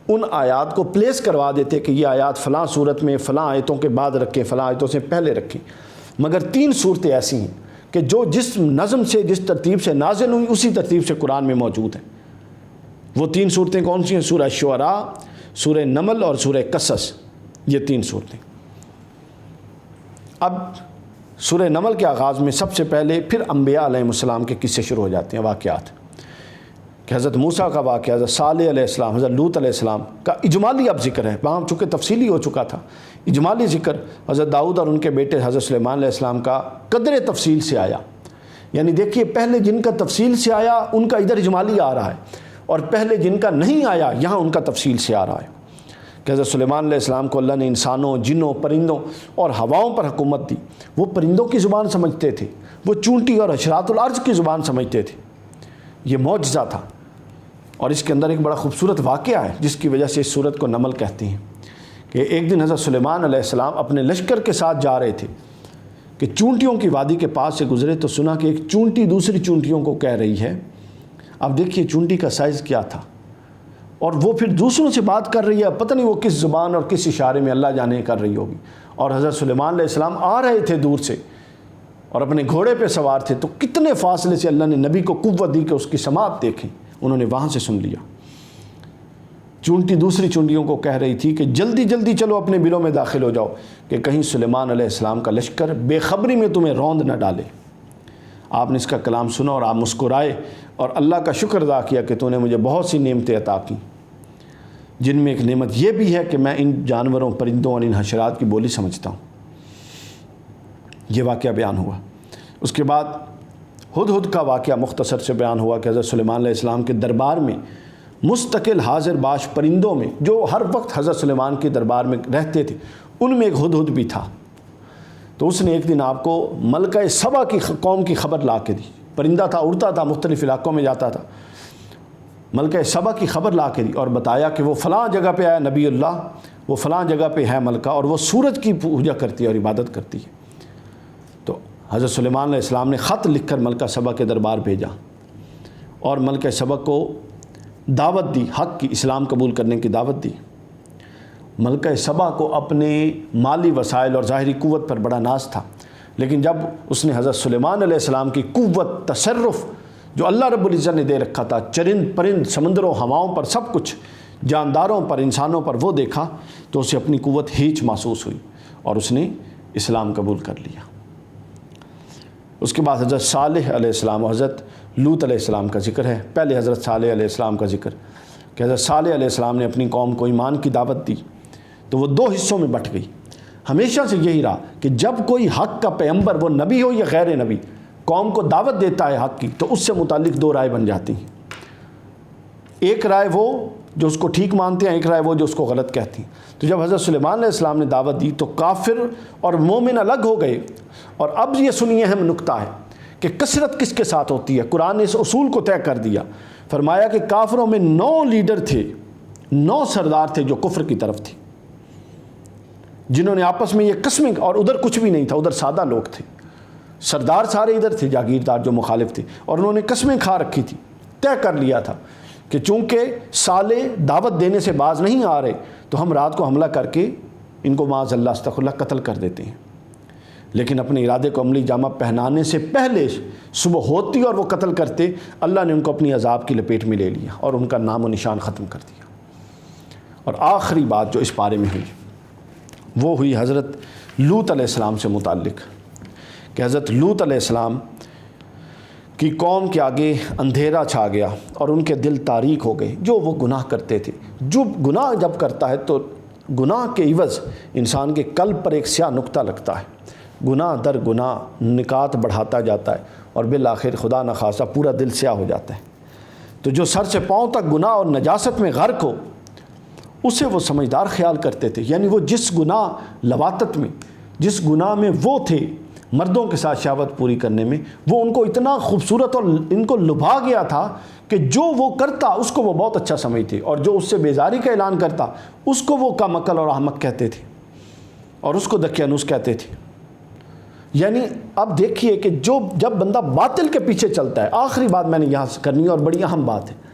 ان آیات کو پلیس کروا دیتے کہ یہ آیات فلاں صورت میں فلاں آیتوں کے بعد رکھیں، فلاں آیتوں سے پہلے رکھیں۔ مگر 3 صورتیں ایسی ہیں کہ جو جس نظم سے جس ترتیب سے نازل ہوئی اسی ترتیب سے قرآن میں موجود ہیں۔ وہ 3 صورتیں کون سی ہیں؟ سورہ شعراء، سورہ نمل اور سورہ قصص، یہ 3 صورتیں۔ اب سورہ نمل کے آغاز میں سب سے پہلے پھر انبیاء علیہ السلام کے قصے شروع ہو جاتے ہیں، واقعات، کہ حضرت موسیٰ کا واقعہ، حضرت صالح علیہ السلام، حضرت لوط علیہ السلام کا اجمالی اب ذکر ہے، وہاں چونکہ تفصیلی ہو چکا تھا، اجمالی ذکر حضرت داؤد اور ان کے بیٹے حضرت سلیمان علیہ السلام کا قدر تفصیل سے آیا۔ یعنی دیکھیے، پہلے جن کا تفصیل سے آیا ان کا ادھر اجمالی آ رہا ہے، اور پہلے جن کا نہیں آیا یہاں ان کا تفصیل سے آ رہا ہے، کہ حضرت سلیمان علیہ السلام کو اللہ نے انسانوں، جنوں، پرندوں اور ہواؤں پر حکومت دی۔ وہ پرندوں کی زبان سمجھتے تھے، وہ چونٹی اور حشرات الارض کی زبان سمجھتے تھے۔ یہ معجزہ تھا، اور اس کے اندر ایک بڑا خوبصورت واقعہ ہے جس کی وجہ سے اس سورت کو نمل کہتے ہیں، کہ ایک دن حضرت سلیمان علیہ السلام اپنے لشکر کے ساتھ جا رہے تھے کہ چونٹیوں کی وادی کے پاس سے گزرے تو سنا کہ ایک چونٹی دوسری چونٹیوں کو کہہ رہی ہے۔ اب دیکھیے چونٹی کا سائز کیا تھا، اور وہ پھر دوسروں سے بات کر رہی ہے، پتہ نہیں وہ کس زبان اور کس اشارے میں اللہ جانے کر رہی ہوگی۔ اور حضرت سلیمان علیہ السلام آ رہے تھے دور سے اور اپنے گھوڑے پہ سوار تھے، تو کتنے فاصلے سے اللہ نے نبی کو قوت دی کہ اس کی سماعت دیکھیں، انہوں نے وہاں سے سن لیا۔ چونٹی دوسری چونٹیوں کو کہہ رہی تھی کہ جلدی جلدی چلو اپنے بلوں میں داخل ہو جاؤ کہ کہیں سلیمان علیہ السلام کا لشکر بے خبری میں تمہیں روند نہ ڈالے۔ آپ نے اس کا کلام سنا اور آپ مسکرائے اور اللہ کا شکر ادا کیا کہ تو نے مجھے بہت سی نعمتیں عطا کی، جن میں ایک نعمت یہ بھی ہے کہ میں ان جانوروں، پرندوں اور ان حشرات کی بولی سمجھتا ہوں۔ یہ واقعہ بیان ہوا۔ اس کے بعد ہدہد کا واقعہ مختصر سے بیان ہوا کہ حضرت سلیمان علیہ السلام کے دربار میں مستقل حاضر باش پرندوں میں جو ہر وقت حضرت سلیمان کے دربار میں رہتے تھے، ان میں ایک ہدہد بھی تھا۔ تو اس نے ایک دن آپ کو ملکہ سبا کی قوم کی خبر لا کے دی۔ پرندہ تھا، اڑتا تھا، مختلف علاقوں میں جاتا تھا۔ ملکہ سبا کی خبر لا کے دی اور بتایا کہ وہ فلاں جگہ پہ آیا نبی اللہ، وہ فلاں جگہ پہ ہے ملکہ، اور وہ سورج کی پوجا کرتی ہے اور عبادت کرتی ہے۔ تو حضرت سلیمان علیہ السلام نے خط لکھ کر ملکہ سبا کے دربار بھیجا اور ملکہ سبا کو دعوت دی، حق کی، اسلام قبول کرنے کی دعوت دی۔ ملکہ سبا کو اپنے مالی وسائل اور ظاہری قوت پر بڑا ناز تھا، لیکن جب اس نے حضرت سلیمان علیہ السلام کی قوت، تصرف جو اللہ رب العزت نے دے رکھا تھا، چرند پرند، سمندروں، ہواؤں پر، سب کچھ، جانداروں پر، انسانوں پر، وہ دیکھا تو اسے اپنی قوت ہیچ محسوس ہوئی اور اس نے اسلام قبول کر لیا۔ اس کے بعد حضرت صالح علیہ السلام اور حضرت لوط علیہ السلام کا ذکر ہے۔ پہلے حضرت صالح علیہ السلام کا ذکر کہ حضرت صالح علیہ السلام نے اپنی قوم کو ایمان کی دعوت دی تو وہ 2 حصوں میں بٹ گئی۔ ہمیشہ سے یہی رہا کہ جب کوئی حق کا پیغمبر، وہ نبی ہو یا غیر نبی، قوم کو دعوت دیتا ہے حق کی، تو اس سے متعلق 2 رائے بن جاتی ہیں۔ ایک رائے وہ جو اس کو ٹھیک مانتے ہیں، ایک رائے وہ جو اس کو غلط کہتی ہیں۔ تو جب حضرت سلیمان علیہ السلام نے دعوت دی تو کافر اور مومن الگ ہو گئے۔ اور اب یہ سنیے اہم نکتہ ہے کہ کثرت کس کے ساتھ ہوتی ہے۔ قرآن نے اس اصول کو طے کر دیا، فرمایا کہ کافروں میں 9 لیڈر تھے، 9 سردار تھے جو کفر کی طرف تھے، جنہوں نے آپس میں یہ قسمیں، اور ادھر کچھ بھی نہیں تھا، ادھر سادہ لوگ تھے، سردار سارے ادھر تھے، جاگیردار جو مخالف تھے، اور انہوں نے قسمیں کھا رکھی تھی، طے کر لیا تھا کہ چونکہ صالح دعوت دینے سے باز نہیں آ رہے تو ہم رات کو حملہ کر کے ان کو معاذ اللہ استغفر اللہ قتل کر دیتے ہیں۔ لیکن اپنے ارادے کو عملی جامہ پہنانے سے پہلے صبح ہوتی اور وہ قتل کرتے، اللہ نے ان کو اپنی عذاب کی لپیٹ میں لے لیا اور ان کا نام و نشان ختم کر دیا۔ اور آخری بات جو اس بارے میں ہوئی وہ ہوئی حضرت لوط علیہ السلام سے متعلق، کہ حضرت لوط علیہ السلام کی قوم کے آگے اندھیرا چھا گیا اور ان کے دل تاریک ہو گئے، جو وہ گناہ کرتے تھے۔ جو گناہ جب کرتا ہے تو گناہ کے عوض انسان کے قلب پر ایک سیاہ نقطہ لگتا ہے، گناہ در گناہ نکات بڑھاتا جاتا ہے، اور بالآخر خدا نخواستہ پورا دل سیاہ ہو جاتا ہے۔ تو جو سر سے پاؤں تک گناہ اور نجاست میں غرق ہو اسے وہ سمجھدار خیال کرتے تھے، یعنی وہ جس گناہ لواطت میں، جس گناہ میں وہ تھے مردوں کے ساتھ شہوت پوری کرنے میں، وہ ان کو اتنا خوبصورت اور ان کو لبھا گیا تھا کہ جو وہ کرتا اس کو وہ بہت اچھا سمجھتے، اور جو اس سے بیزاری کا اعلان کرتا اس کو وہ کم عقل اور احمق کہتے تھے اور اس کو دقیانوس کہتے تھے۔ یعنی اب دیکھیے کہ جب بندہ باطل کے پیچھے چلتا ہے، آخری بات میں نے یہاں سے کرنی ہے اور بڑی اہم بات ہے،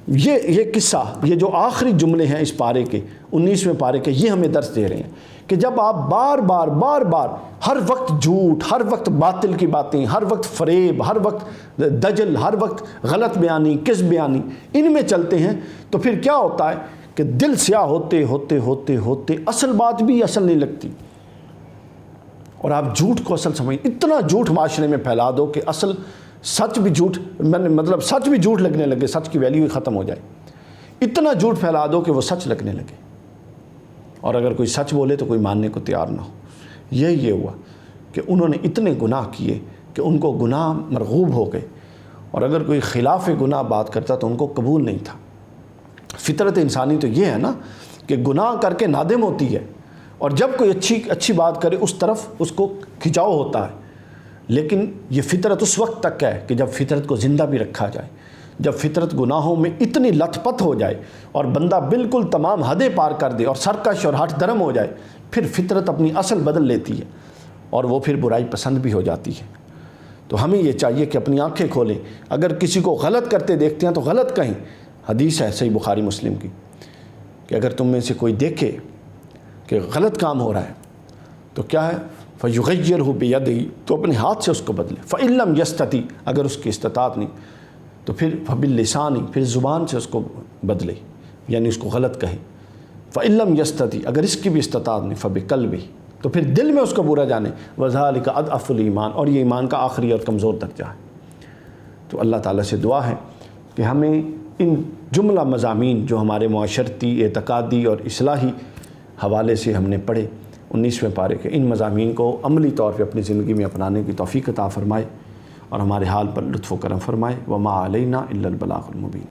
یہ قصہ، یہ جو آخری جملے ہیں اس پارے کے 19ویں پارے کے، یہ ہمیں درس دے رہے ہیں کہ جب آپ بار بار ہر وقت جھوٹ، ہر وقت باطل کی باتیں، ہر وقت فریب، ہر وقت دجل، ہر وقت غلط بیانی، کذب بیانی، ان میں چلتے ہیں تو پھر کیا ہوتا ہے کہ دل سیاہ ہوتے ہوتے ہوتے ہوتے اصل بات بھی اصل نہیں لگتی، اور آپ جھوٹ کو اصل سمجھ، اتنا جھوٹ معاشرے میں پھیلا دو کہ اصل سچ بھی جھوٹ، مطلب سچ بھی جھوٹ لگنے لگے، سچ کی ویلیو ہی ختم ہو جائے، اتنا جھوٹ پھیلا دو کہ وہ سچ لگنے لگے، اور اگر کوئی سچ بولے تو کوئی ماننے کو تیار نہ ہو۔ یہ ہوا کہ انہوں نے اتنے گناہ کیے کہ ان کو گناہ مرغوب ہو گئے، اور اگر کوئی خلاف گناہ بات کرتا تو ان کو قبول نہیں تھا۔ فطرت انسانی تو یہ ہے نا کہ گناہ کر کے نادم ہوتی ہے، اور جب کوئی اچھی بات کرے اس طرف اس کو کھچاؤ ہوتا ہے، لیکن یہ فطرت اس وقت تک ہے کہ جب فطرت کو زندہ بھی رکھا جائے، جب فطرت گناہوں میں اتنی لت پت ہو جائے اور بندہ بالکل تمام حدیں پار کر دے اور سرکش اور ہٹ درم ہو جائے، پھر فطرت اپنی اصل بدل لیتی ہے اور وہ پھر برائی پسند بھی ہو جاتی ہے۔ تو ہمیں یہ چاہیے کہ اپنی آنکھیں کھولیں، اگر کسی کو غلط کرتے دیکھتے ہیں تو غلط کہیں۔ حدیث ہے صحیح بخاری مسلم کی کہ اگر تم میں سے کوئی دیکھے کہ غلط کام ہو رہا ہے تو کیا ہے، فَيُغَيِّرْهُ بِيَدِهِ، تو اپنے ہاتھ سے اس کو بدلے، فَإِن لَمْ يَسْتَطِعْ، اگر اس کی استطاعت نہیں تو پھر فَبِاللِّسَانِ، پھر زبان سے اس کو بدلے، یعنی اس کو غلط کہے، فَإِن لَمْ يَسْتَطِعْ، اگر اس کی بھی استطاعت نہیں فَبِقَلْبِهِ، تو پھر دل میں اس کو برا جانے، وَذَلِكَ أَضْعَفُ الْإِيمَانِ، اور یہ ایمان کا آخری اور کمزور درجہ ہے۔ تو اللہ تعالیٰ سے دعا ہے کہ ہمیں ان جملہ مضامین جو ہمارے معاشرتی، اعتقادی اور اصلاحی حوالے سے ہم نے پڑھے 19ویں پارے کے، ان مضامین کو عملی طور پہ اپنی زندگی میں اپنانے کی توفیق عطا فرمائے اور ہمارے حال پر لطف و کرم فرمائے۔ وما علینا الا البلاغ المبین۔